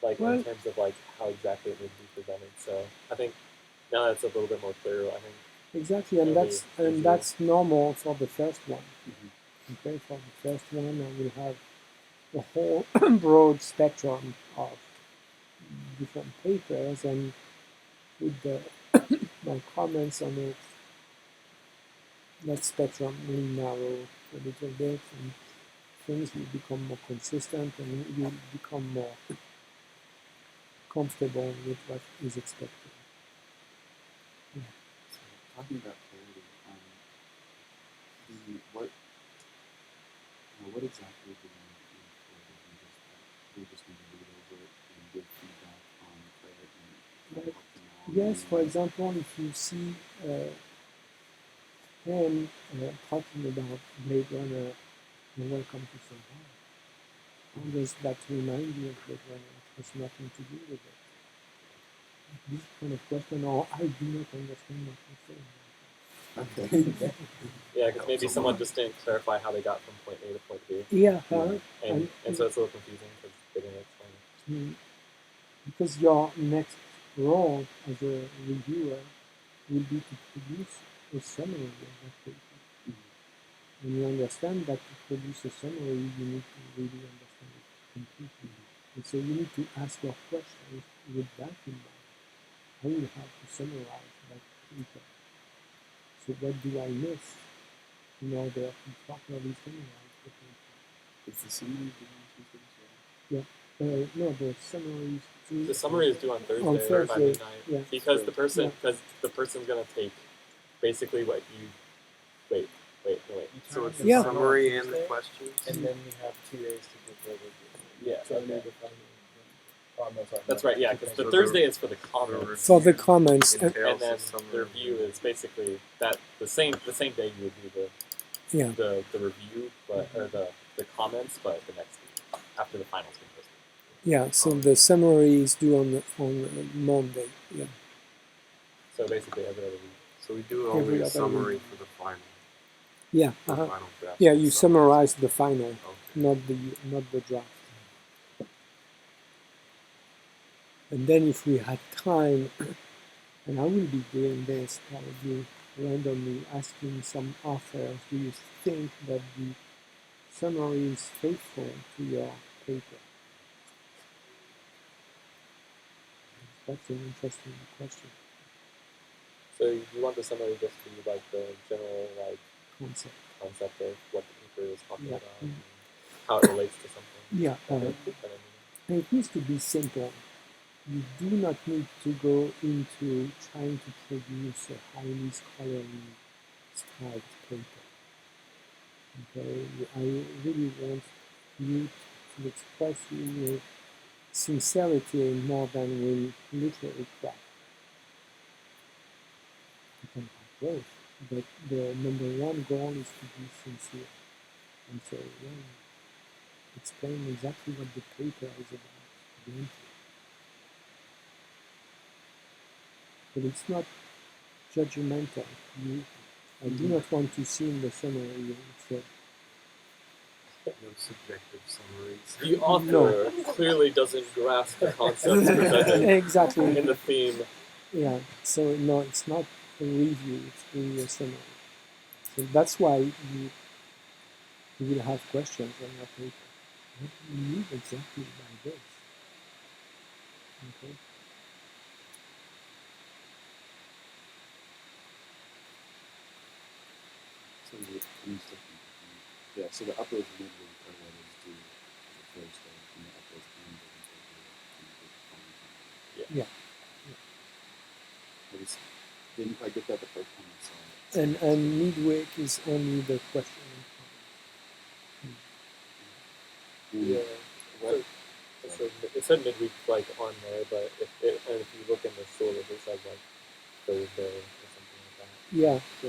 like Well- in terms of like how exactly it would be presented. So I think now that's a little bit more clear. I think Exactly, and Really and easier. that's normal for the first one. Okay, for the first one, I will have a whole broad spectrum of different papers, and with my comments on it, that spectrum will narrow a little bit, and things will become more consistent, and you'll become more comfortable with what is expected. So talking about clarity, what exactly do we need clarity? We just need to read over it and give feedback on clarity. Yes, for example, if you see him talking about Blade Runner and Welcome to Soho, how does that remind you of Blade Runner? It has nothing to do with it. This kind of question, or I do not understand what you're saying. Okay. Yeah, because maybe someone just didn't clarify how they got from point A to point B. Yeah, and so it's a little confusing because they didn't explain it. Because your next role as a reviewer will be to produce a summary of that paper. When you understand that to produce a summary, you need to really understand it completely. And so you need to ask your questions with that in mind. How you have to summarize that paper. So what do I miss in order to properly summarize the paper? Is the summary due on Tuesday as well? Yeah. No, the summary is The summary is due on Thursday, on Thursday, by midnight. yeah. Because the person's gonna take basically what you wait. So it's Yeah. the summary and the questions. And then we have 2 days to give the review. Yeah, So okay. the final. Oh, no, sorry. That's no, right, yeah, keep because going. the Thursday is for the comments. For the comments, And then the review is basically that the same day you would do yeah. the review, but or the comments, but the next week after the finals been posted. Yeah, so the summary is due on Monday. Yeah. So basically every other week. So we do Every only a other summary week. for the final. Yeah. The final draft. Yeah, you summarize the final, Okay. not the draft. And then if we had time, and I will be doing this probably randomly, asking some authors, do you think that the summary is faithful to your paper? That's an interesting question. So you want the summary just to be like the general Concept of what the paper is talking Yeah. about, and how it relates to something. Yeah. And it needs to be simple. You do not need to go into trying to produce a highly scholarly styled paper. Okay, I really want you to express your sincerity more than with literary craft. You can have both, but the number one goal is to be sincere. And so, explain exactly what the paper is about. But it's not judgmental. I do not want to see in the summary No subjective summaries. The author clearly doesn't grasp the concepts presented exactly in the theme. Yeah, so no, it's not a review, it's really a summary. So that's why you will have questions on your paper. What do you mean exactly by this? Okay. So yeah, so the uploads midweek are what is due the Thursday, and the uploads end on Thursday. Yeah. I just didn't quite get that the first time I saw it. And midweek is only the question and Yeah. It said midweek on there, but if you look in the syllabus, it says Thursday or something like that. Yeah. So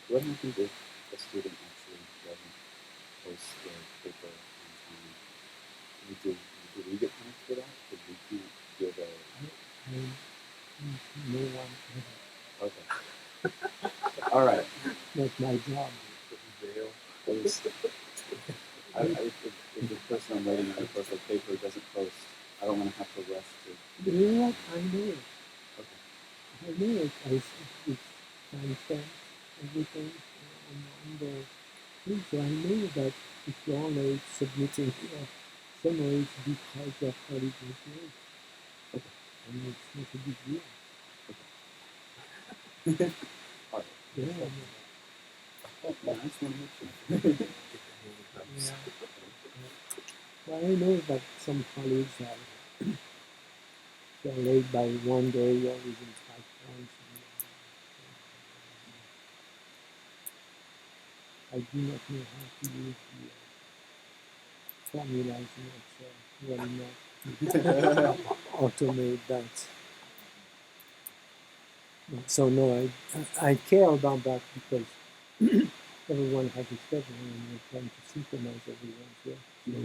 what happens if a student actually doesn't post their paper on time? Do we get punished for that? Because we can't give a... no one ever. Okay. All right. Not my job. If the person I'm writing on post their paper doesn't post, I don't want to have to rush to... You know what? I know it. Okay. I know it. It's time-stamped, everything on the thing. So I know that if you're late submitting your summary to be because your colleague was late. Okay. I mean, it's not a big deal. Okay. All right. Yeah. Yeah, I just want to make sure. Get the handcuffs. Well, I know that some colleagues are they're late by one day or within 5 points. I do not know how to use the formulas in Excel well enough to automate that. So no, I care about that because everyone has a schedule and we're trying to synchronize everyone's work. So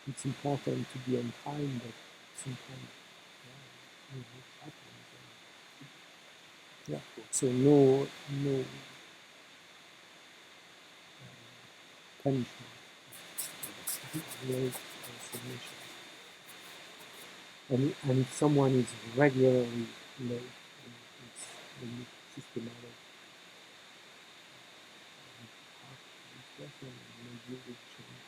it's important to be on time, but sometimes it happens. Yeah. So no punishment. Late submission. And if someone is regularly late, it's really systematic. Discussion, maybe we change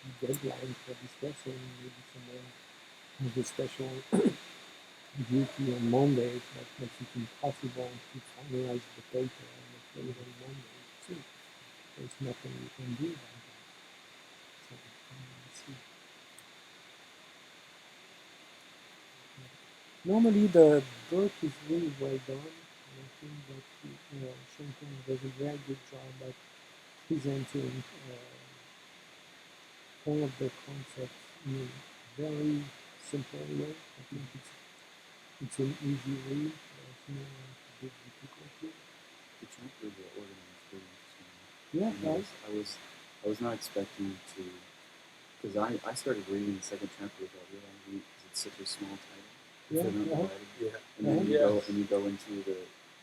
the deadline for discussion. Maybe someone has a special duty on Mondays that makes it impossible to finalize the paper on the following Monday. So there's nothing we can do about that. So we'll see. Normally the book is really well done. And I think that Shankar does a very good job at presenting all of the concepts in a very simple way. I think it's an easy read. There's no big difficulty. The chapter of the organized is very interesting. Yeah, right. I was not expecting to, because I started reading the second chapter without realizing it because it's such a small title. Yeah, And then you go into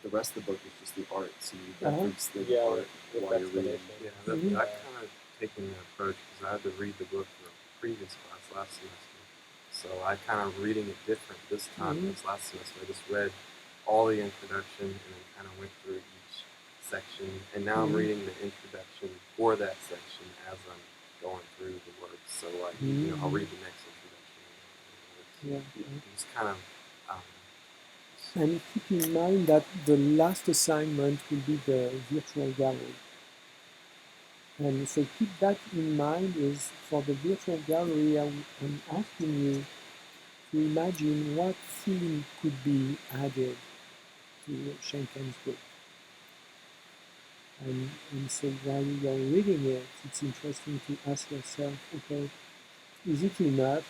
the rest of the book is just the art, so you reference the art while you're reading. Yeah, I've kind of taken that approach because I had to read the book for a previous class last semester. So I kind of reading it different this time. This last semester, I just read all the introduction and then kind of went through each section. And now I'm reading the introduction for that section as I'm going through the works. So like, I'll read the next introduction. Just kind of. And keep in mind that the last assignment will be the virtual gallery. And so keep that in mind is for the virtual gallery, I'm asking you to imagine what theme could be added to Shenken's book. And so while you're reading it, it's interesting to ask yourself, okay, is it enough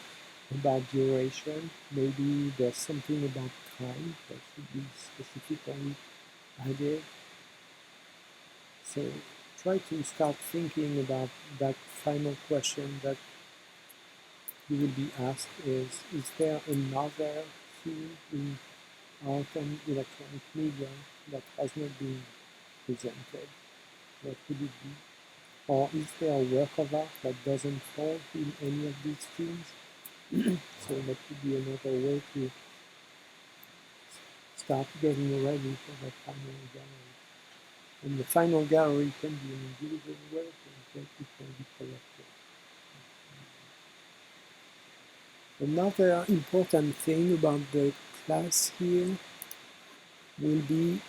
about duration? Maybe there's something about time that should be specifically added. So try to start thinking about that final question that you will be asked is there another theme in art and electronic media that has not been presented? What could it be? Or is there a work of art that doesn't fall in any of these themes? So that could be another way to start getting ready for that final gallery. And the final gallery can be an individual work, and it can be collective. Another important thing about the class here will be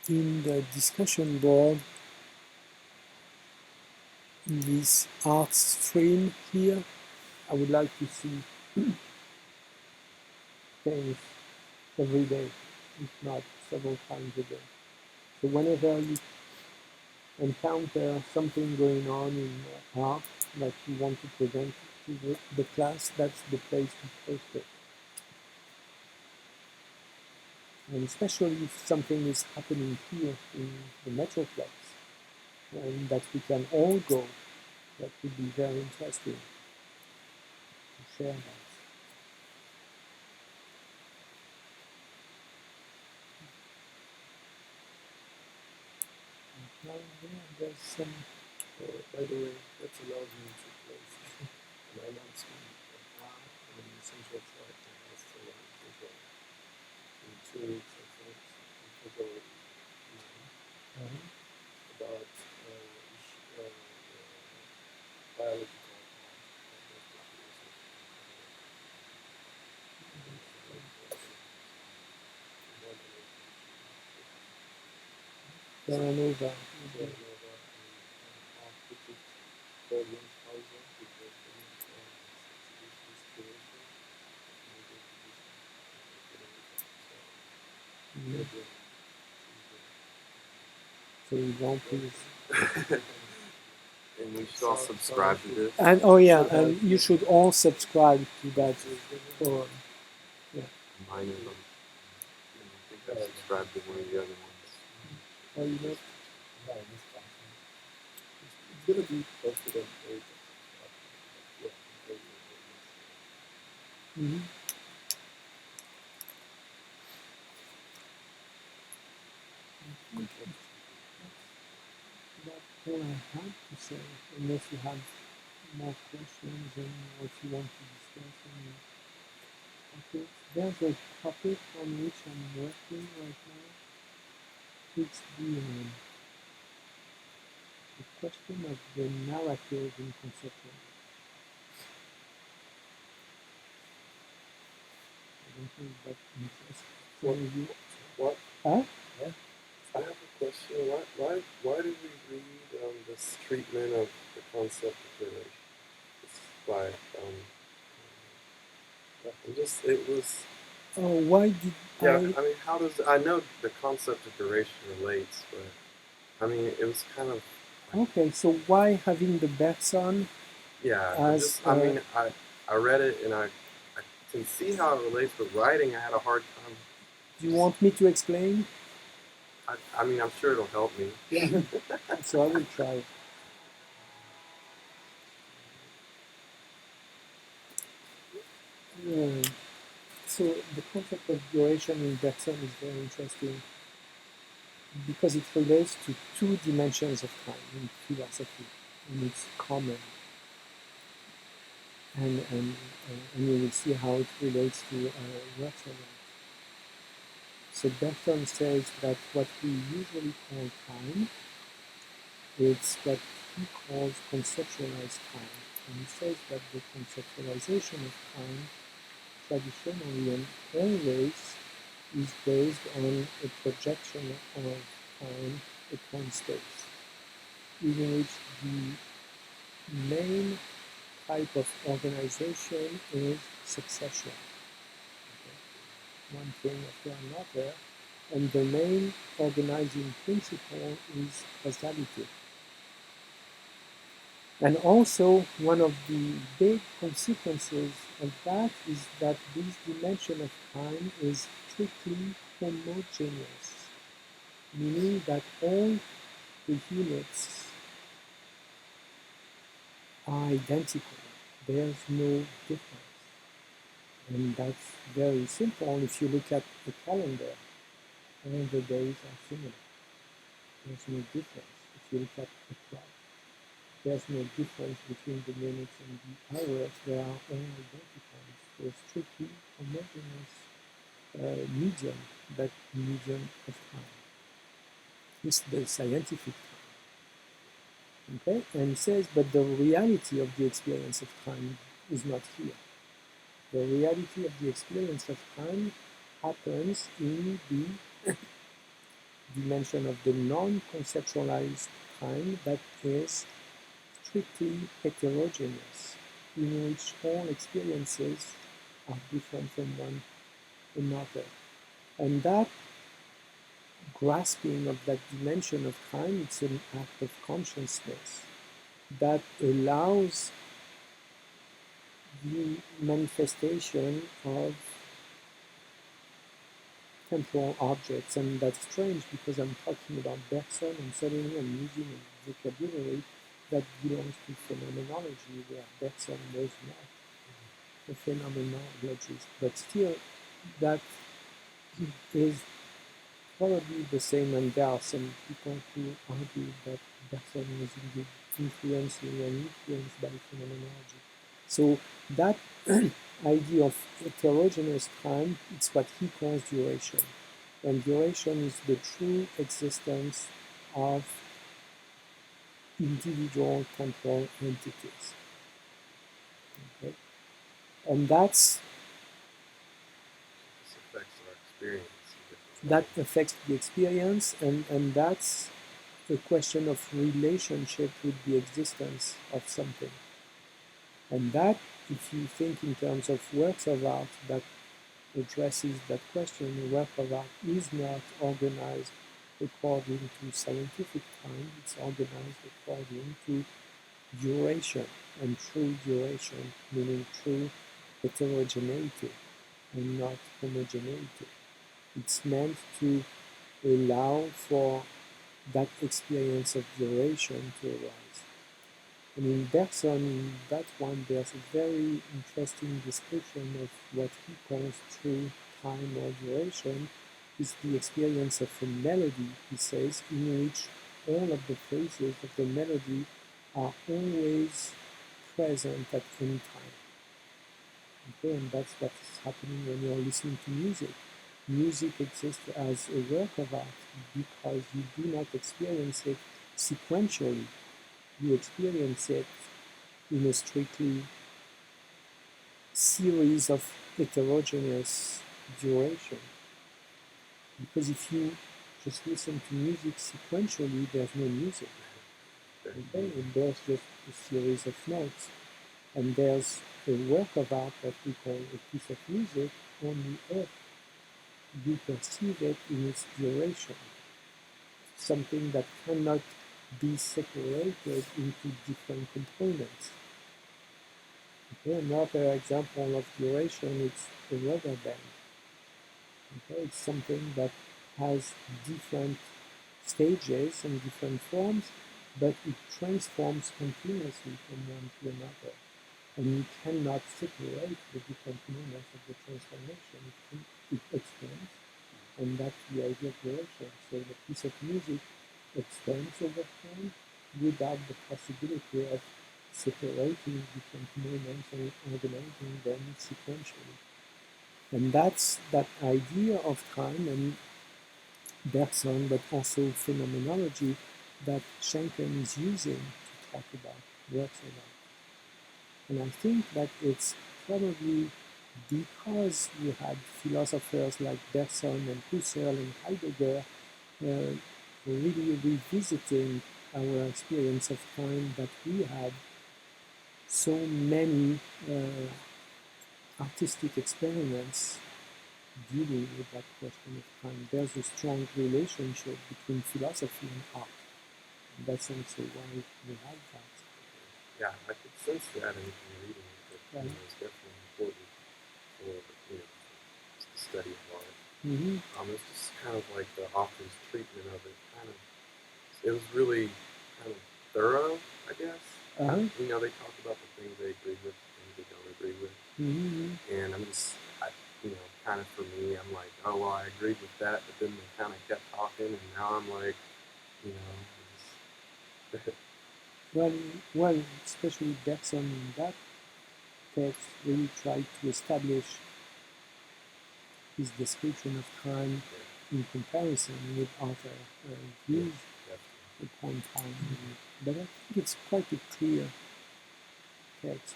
in the discussion board, in this art stream here, I would like to see things every day, if not several times a day. So whenever you encounter something going on in art that you want to present to the class, that's the place to post it. And especially if something is happening here in the Metroplex, and that we can all go, that would be very interesting to share that. Now, there's some. By the way, that allows me to place an announcement on art and essential character has to visual. In 2 weeks, I think, in February 9, about biological art. Supernova. supernova and half digit for 1000 because the this creation and the So you want please. And we should all subscribe to this. And oh yeah, and you should all subscribe to that forum. Yeah. Mine is, I think I subscribed to one of the other ones. Oh, you know. No, this time. it's gonna be posted on ATEC. Mm-hmm. That's all I have to say, unless you have more questions and what you want to discuss on topics. There's a topic on which I'm working right now. It's the question of the narrative in conceptual. I don't think that's interesting. What? Huh? Yeah. I have a question. Why did we read this treatment of the concept of duration? It's by it was. Oh, why did Yeah, I mean, how does I know the concept of duration relates, but I mean, it was kind of. Okay, so why having the Bergson? Yeah, As I mean, I read it and I can see how it relates, but writing I had a hard time. do you want me to explain? I mean, I'm sure it'll help me. Yeah. So I will try. So the concept of duration in Bergson is very interesting because it relates to two dimensions of time in philosophy, and it's common. And you will see how it relates to works of art. So Bergson says that what we usually call time, it's what he calls conceptualized time. And he says that the conceptualization of time traditionally and always is based on a projection of time upon space, in which the main type of organization is succession. Okay? One thing after another, and the main organizing principle is causality. And also, one of the big consequences of that is that this dimension of time is strictly homogeneous, meaning that all the units are identical. There's no difference. And that's very simple. If you look at the calendar, all the days are similar. There's no difference. If you look at the clock, there's no difference between the minutes and the hours. They are all identical. It's a strictly homogeneous medium, that medium of time. It's the scientific time. Okay? And it says, but the reality of the experience of time is not here. The reality of the experience of time happens in the dimension of the non-conceptualized time that is strictly heterogeneous, in which all experiences are different from one another. And that grasping of that dimension of time, it's an act of consciousness that allows the manifestation of temporal objects. And that's strange because I'm talking about Bergson and suddenly I'm using a vocabulary that belongs to phenomenology, where Bergson was not a phenomenologist. But still, that is probably the same, and there are some people who argue that Bergson was indeed influencing and influenced by phenomenology. So that idea of heterogeneous time, it's what he calls duration. And duration is the true existence of individual temporal entities. Okay? And This affects our experience. that affects the experience, and that's a question of relationship with the existence of something. And that, if you think in terms of works of art that addresses that question, a work of art is not organized according to scientific time, it's organized according to duration, and true duration, meaning true heterogeneity and not homogeneity. It's meant to allow for that experience of duration to arise. And in Bergson, in that one, there's a very interesting description of what he calls true time or duration, is the experience of a melody, he says, in which all of the phases of the melody are always present at any time. Okay, and that's what's happening when you're listening to music. Music exists as a work of art because you do not experience it sequentially. You experience it in a strictly series of heterogeneous duration. Because if you just listen to music sequentially, there's no music. Okay? And there's just a series of notes. And there's a work of art that we call a piece of music only if you perceive it in its duration. Something that cannot be separated into different components. Okay, another example of duration is a rubber band. Okay, it's something that has different stages and different forms, but it transforms continuously from one to another. And you cannot separate the different moments of the transformation. It extends, and that's the idea of duration. So the piece of music extends over time without the possibility of separating different moments and organizing them sequentially. And that's that idea of time and Bergson, but also phenomenology that Schenken is using to talk about works of art. And I think that it's probably because you had philosophers like Bergson and Husserl and Heidegger really revisiting our experience of time that we had so many artistic experiments dealing with that question of time. There's a strong relationship between philosophy and art. And that's also why we have that. Yeah, I could sense that in reading it, that it's definitely important for the study of art. It's just kind of like the author's treatment of it. It was really kind of thorough, I guess. They talk about the things they agree with, the things they don't agree with, and I'm just, kind of for me, I'm like, oh well, I agreed with that, but then they kind of kept talking, and now I'm like, well, especially Bergson in that text really tried to establish his description of time in comparison with other views upon time. But I think it's quite a clear text.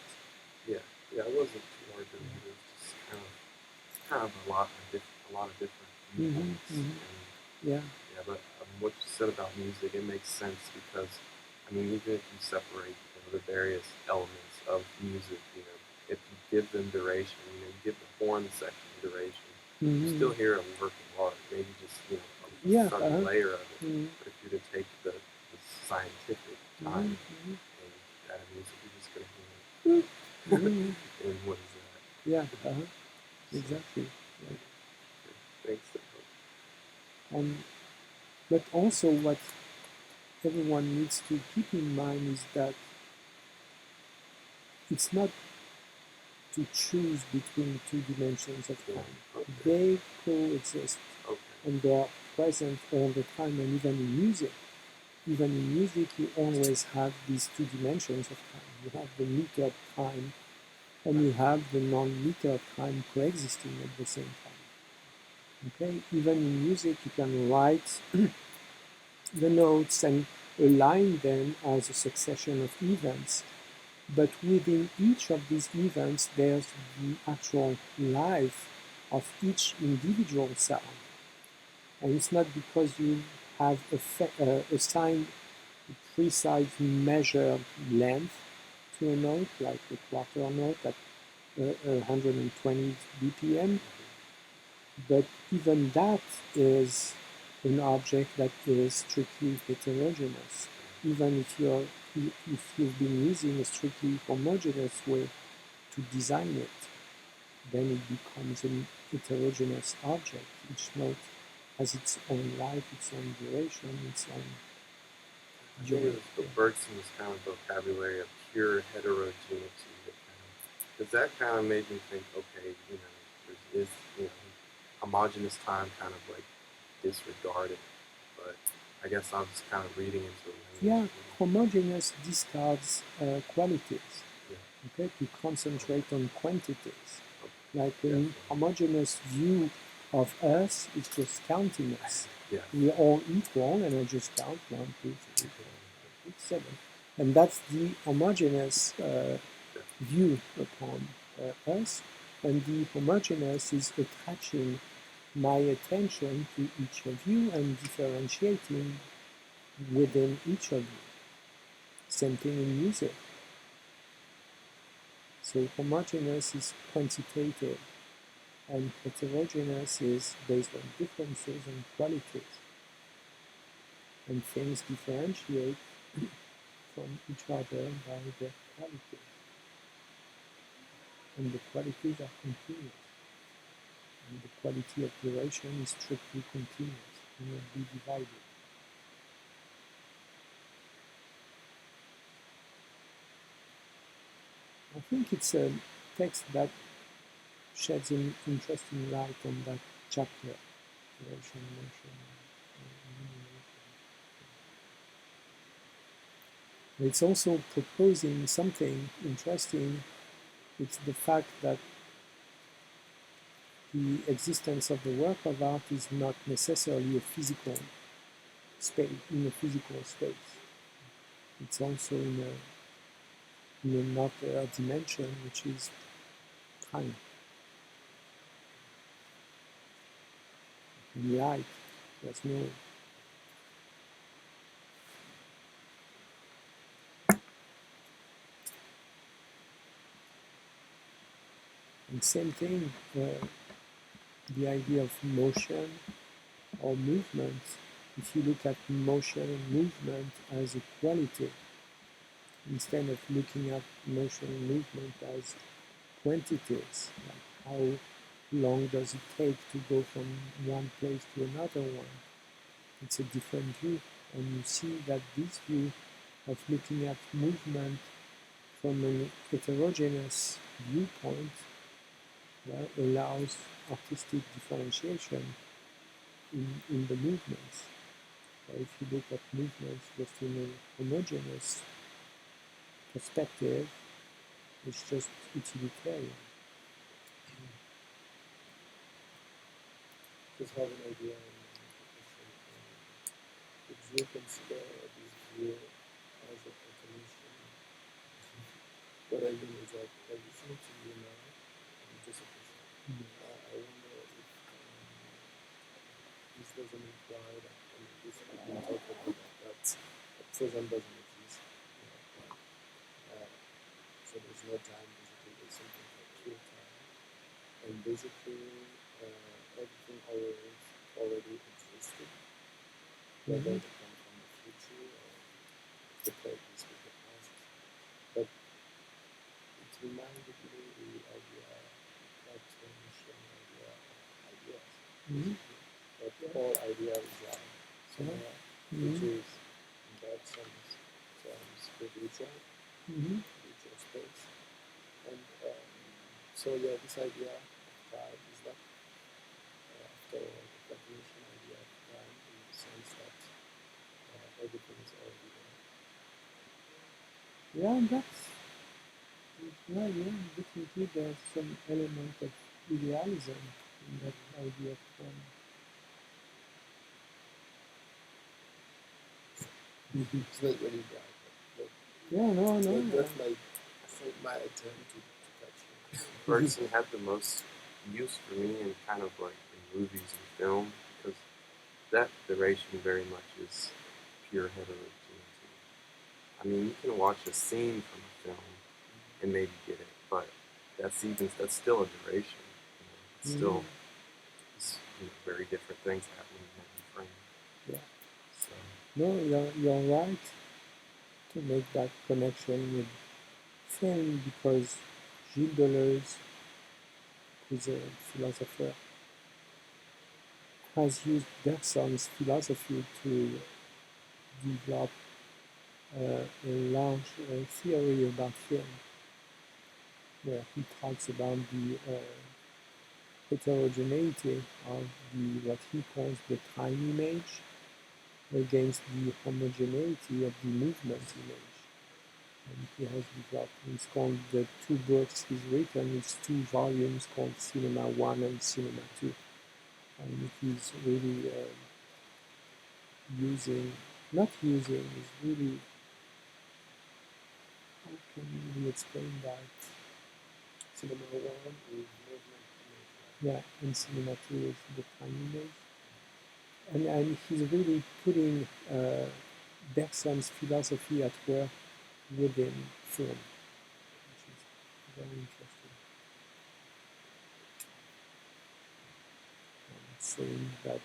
Yeah, it wasn't too hard to read. It was just kind of a lot of different viewpoints. But what you said about music, it makes sense because, even if you separate the various elements of music, if you give them duration, you give the horn section duration, you still hear a work of art, maybe just a certain layer of it. But if you're to take the scientific time and add music, you're just going to hear it. And what is that? Yeah, exactly. Yeah. Thanks. But also what everyone needs to keep in mind is that it's not to choose between two dimensions of time. They coexist and they are present all the time, and even in music. Even in music, you always have these two dimensions of time. You have the metered time and you have the non-metered time coexisting at the same time. Okay? Even in music, you can write the notes and align them as a succession of events. But within each of these events, there's the actual life of each individual sound. And it's not because you have assigned a precise measured length to a note, like a quarter note at 120 BPM. But even that is an object that is strictly heterogeneous. Even if you've been using a strictly homogeneous way to design it, then it becomes a heterogeneous object. Each note has its own life, its own duration, its own. I think it was Bergson's kind of vocabulary of pure heterogeneity because that kind of made me think, okay, you know, there is, you know, homogeneous time kind of like disregarded, but I guess I'm just kind of reading into it. Yeah, homogeneous discards qualities. Yeah. Okay, to concentrate on quantities. Okay. Like an homogeneous view of us is just counting us. Yeah. We are all equal, and I just count 1, 2, 3, 4, 5, 6, 7. And that's the homogeneous view upon us. And the homogeneous is attaching my attention to each of you and differentiating within each of you. Same thing in music. So homogeneous is quantitative, and heterogeneous is based on differences and qualities. And things differentiate from each other by their qualities. And the qualities are continuous. And the quality of duration is strictly continuous, cannot be divided. I think it's a text that sheds an interesting light on that chapter, duration, motion, illumination. It's also proposing something interesting. It's the fact that the existence of the work of art is not necessarily a physical space, in a physical space. It's also in another dimension, which is time. In light, there's no. And same thing, the idea of motion or movement. If you look at motion and movement as a quality, instead of looking at motion and movement as quantities, like how long does it take to go from one place to another one, it's a different view. And you see that this view of looking at movement from a heterogeneous viewpoint allows artistic differentiation in the movements. If you look at movements just in a homogeneous perspective, it's just utilitarian. Just have an idea if you consider this view as a definition. What I mean is that I listen to you now, just a question. I wonder if this doesn't imply that this has been talked about that present doesn't exist. So there's no time, basically there's something called pure time. And basically everything already existed, whether they come from the future or the purpose with the past. But it reminded me the idea that sharing idea of ideas. That all idea reside somewhere, which is in that sense spiritual, spiritual space. And so yeah, this idea of time is that after the definition idea of time in the sense that everything is already there. Yeah, definitely there's some element of idealism in that idea of time. It's not really bright, but no. That's my attempt to touch it. Bergson had the most use for me in kind of like in movies and film because that duration very much is pure heterogeneity. I mean, you can watch a scene from a film and maybe get it, but that's still a duration. You know, it's still very different things happening in every frame. Yeah. So No, you're right to make that connection with film because Gilles Deleuze, who's a philosopher, has used Bergson's philosophy to develop a large theory about film, where he talks about the heterogeneity of what he calls the time image against the homogeneity of the movement image. And he has developed, it's called the two books he's written, it's 2 volumes called Cinema 1 and Cinema 2. And he's really he's really, how can we explain that? Cinema 1 is movement image. Yeah, and Cinema 2 is the time image. And he's really putting Bergson's philosophy at work within film, which is very interesting. And saying that,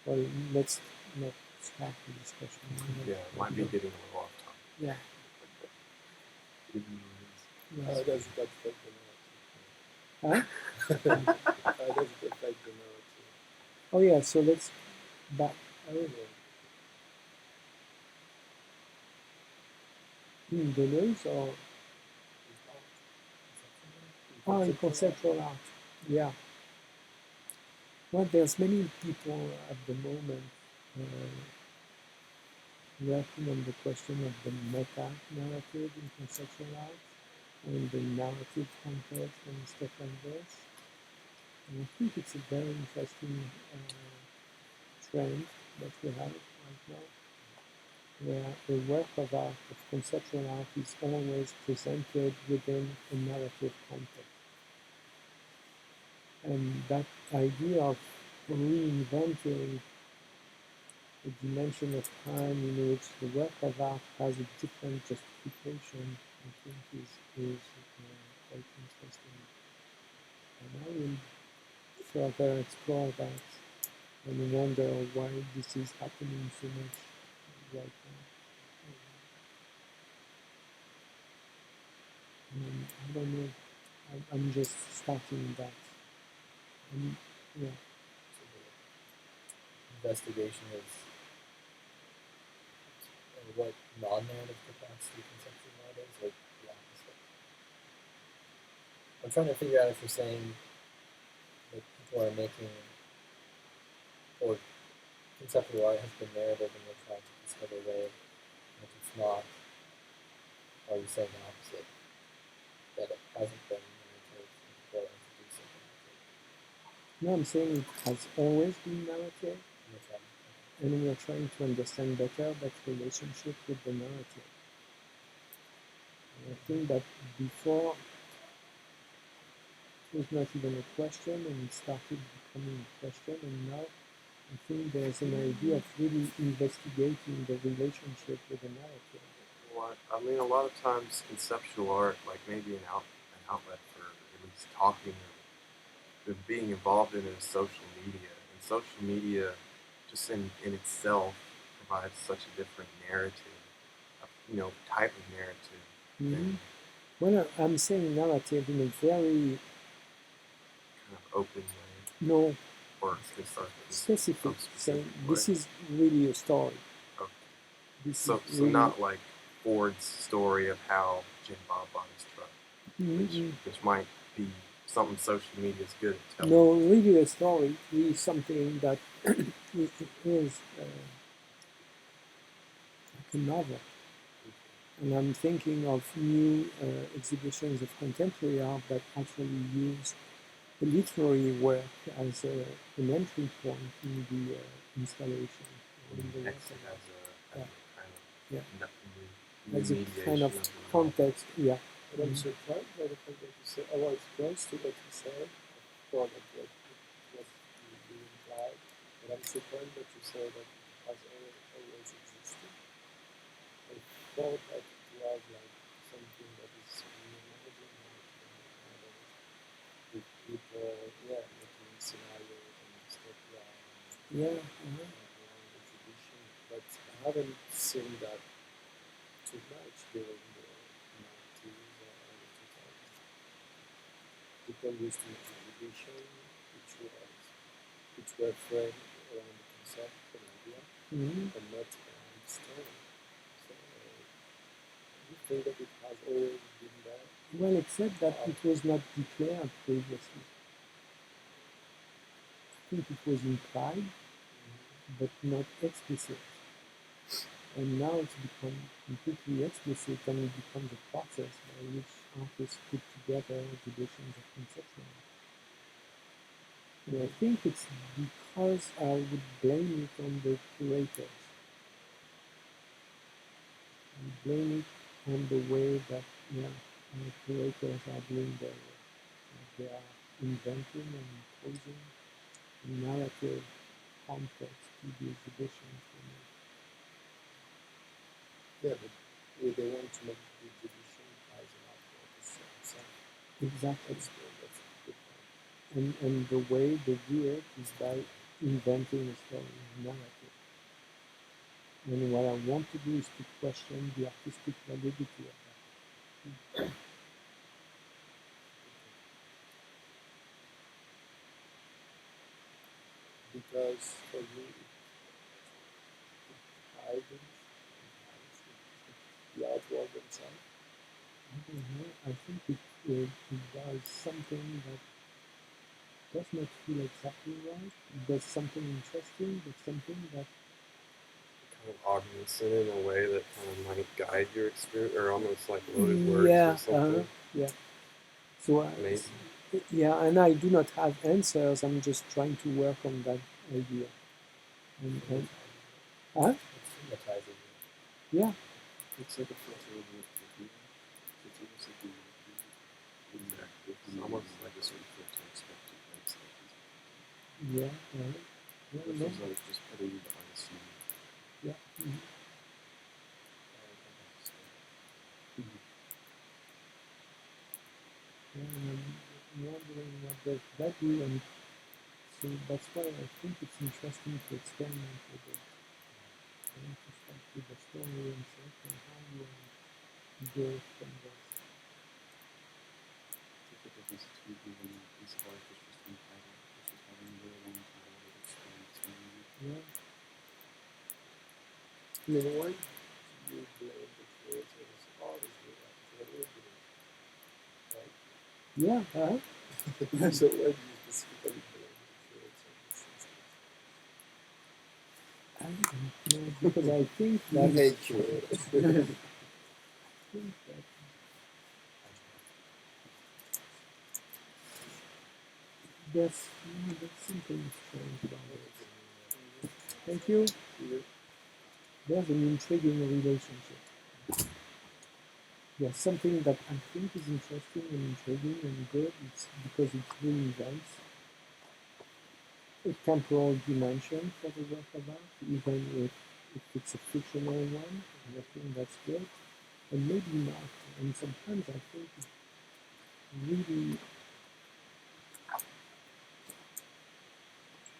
well, let's not start the discussion. yeah, it might be getting a little off topic. Yeah. How does it affect the narrative? Huh? How does it affect the narrative? Oh yeah, so let's back. In Deleuze or in conceptual art. Yeah. Well, there's many people at the moment working on the question of the meta-narrative in conceptual art and the narrative context and stuff like this. And I think it's a very interesting trend that we have right now, where the work of art, of conceptual art, is always presented within a narrative context. And that idea of reinventing a dimension of time in which the work of art has a different justification, I think is quite interesting. And I will further explore that and wonder why this is happening so much right now. I don't know. I'm just starting that. Yeah. So the investigation is what non-narrative capacity conceptual art is, or the opposite. I'm trying to figure out if you're saying that people are making, or conceptual art has been narrative and they're trying to discover a way in which it's not, or are you saying the opposite? That it hasn't been narrative and people are introducing narrative? No, I'm saying it has always been narrative, and we are trying to understand better that relationship with the narrative. And I think that before it was not even a question, and it started becoming a question, and now I think there's an idea of really investigating the relationship with the narrative. Well, I mean, a lot of times conceptual art, like maybe an outlet for at least talking or being involved in it, is social media. And social media, just in itself, provides such a different narrative, type of narrative. Mm-hmm. Well, I'm saying narrative in a very kind of open way. No. Or specific saying way. This is really a story. Okay. So not like Ford's story of how Jim Bob bought his truck, which might be something social media is good at telling. No, really a story is something that is like a novel. And I'm thinking of new exhibitions of contemporary art that actually use the literary work as an entry point in the installation. In the work as a kind of context, yeah. But I'm surprised by the fact that you said, I was close to what you said, thought that what you implied But I'm surprised that you say that it has always existed. I thought that it was like something that is reimagined nowadays with people, making scenarios and stuff like Yeah. around exhibition. But I haven't seen that too much during the 90s or early 2000s. People used to make exhibition, which were framed around the concept and idea, and not around the story. So you think that it has always been there? Well, except that it was not declared previously. I think it was implied, but not explicit. And now it's become completely explicit, and it becomes a process by which artists put together exhibitions of conceptual art. And I think it's because I would blame it on the curators. I blame it on the way that curators are doing their work. They are inventing and imposing a narrative context to the exhibitions they make. Yeah, but they want to make the exhibition as an art itself. Exactly. That's a good point. And the way they do it is by inventing a story, a narrative. And what I want to do is to question the artistic validity of that. Because for me, hides the artwork themselves. I don't know. I think it does something that does not feel exactly right. It does something interesting, but something that Kind of augments it in a way that kind of might guide your experience, or almost like loaded words or something. Yeah. So Amazing. yeah, and I do not have answers. I'm just trying to work on that idea. And It's hypnotizing. yeah, It's like a filter of the viewer. It's almost like the It's almost like a sort of filter expected lights like these. yeah, Which no, is like just putting the artist in. yeah. Yeah, and I'm wondering what does that do, and so that's why I think it's interesting to experiment with it. And to start with the story and say, okay, how do I go from this? It's like a difference between having a piece of art that's just untitled versus having a really long title that explains meaning. Yeah. I mean, why do you blame the creators? Obviously, that's what we're doing, right? Yeah, So why do you specifically blame the creators in this instance? I don't know, because I think that Hate curators. there's something strange about it. Thank you. There's an intriguing relationship. There's something that I think is interesting and intriguing and good. It's because it reinvents a temporal dimension for the work of art, even if it's a fictional one. And I think that's good. And maybe not. And sometimes I think it really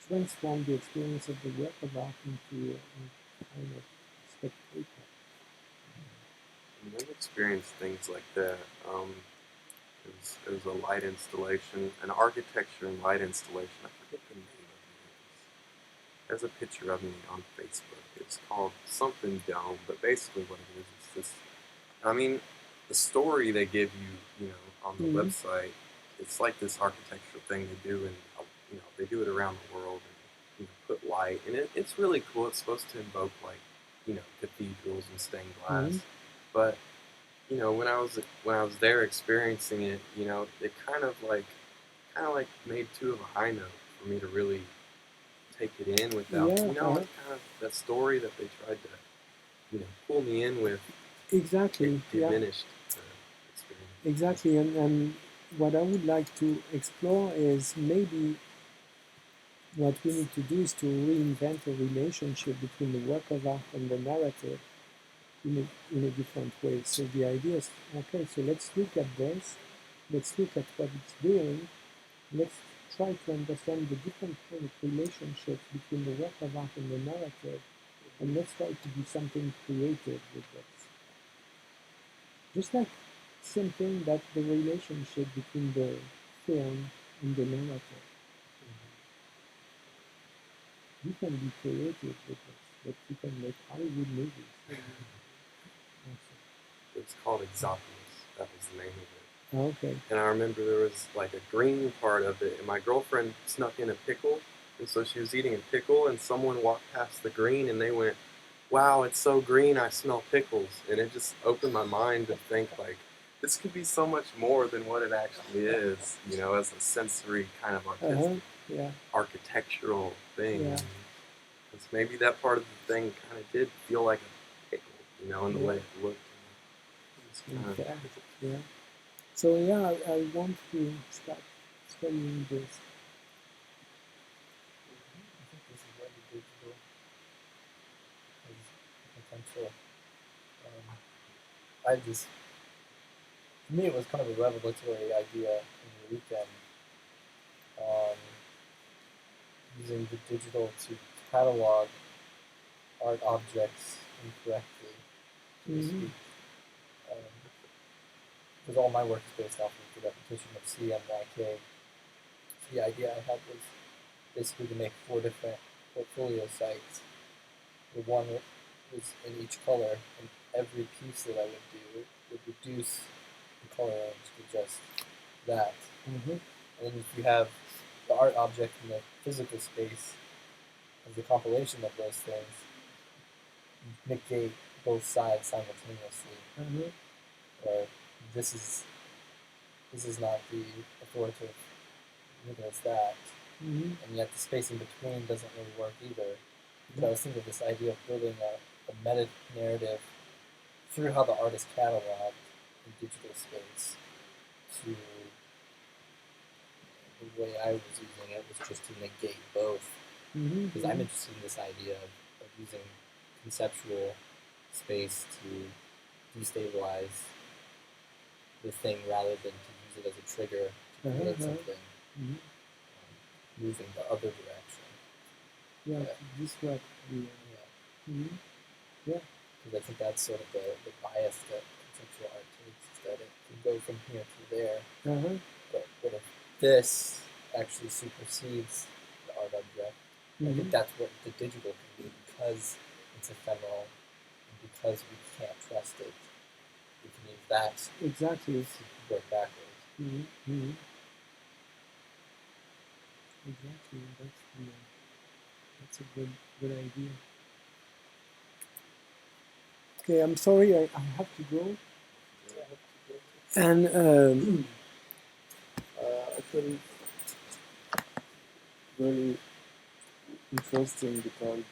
transform the experience of the work of art into a kind of spectator. I've experienced things like that. It was a light installation, an architecture and light installation. I forget the name of it. There's a picture of me on Facebook. It's called something Dome, but basically what it is this. I mean, the story they give you, on the website, it's like this architectural thing they do, and they do it around the world, and put light, and it's really cool. It's supposed to invoke like, cathedrals and stained glass, but when I was there experiencing it, it kind of like made too of a high note for me to really take it in without it's kind of that story that they tried to pull me in with. Exactly. It diminished the experience. Exactly, and what I would like to explore is maybe what we need to do is to reinvent a relationship between the work of art and the narrative in a different way. So the idea is, okay, so let's look at this, let's look at what it's doing, let's try to understand the different kind of relationships between the work of art and the narrative, and let's try to do something creative with this. Just like something that the relationship between the film and the narrative. You can be creative with this, but you can make Hollywood movies. It's called Exopolis. That was the name of it. Okay. And I remember there was like a green part of it, and my girlfriend snuck in a pickle, and so she was eating a pickle, and someone walked past the green, and they went, "Wow, it's so green, I smell pickles." And it just opened my mind to think, like, this could be so much more than what it actually is, you know, as a sensory kind of artistic, Yeah. architectural thing. Yeah. Because maybe that part of the thing kind of did feel like a pickle, you know, in the Yeah. way it looked. Okay. Yeah. So yeah, I want to start studying this. I think this is where the digital has potential. For me, it was kind of a revelatory idea in the weekend, um, using the digital to catalog art objects incorrectly, so to speak. Because all my work is based off of the repetition of CMYK. So the idea I had was basically to make 4 different portfolio sites. The one was in each color, and every piece that I would do would reduce the color range to just that. And then if you have the art object in the physical space as the compilation of those things, you negate both sides simultaneously. Or this is not the authoritative, neither is that. And yet the space in between doesn't really work either. But I was thinking of this idea of building a meta narrative through how the art is cataloged in digital space to the way I was using it was just to negate both. Because I'm interested in this idea of using conceptual space to destabilize the thing rather than to use it as a trigger to create something moving the other direction. Yeah, to disrupt the. Yeah. Because I think that's sort of the bias that conceptual art takes, is that it can go from here to there. But what if this actually supersedes the art object? I think that's what the digital can do, because it's ephemeral and because we can't trust it. We can use that Exactly. to work backwards. Exactly. That's a good idea. Okay, I'm sorry, I have to go. And Actually, very interesting because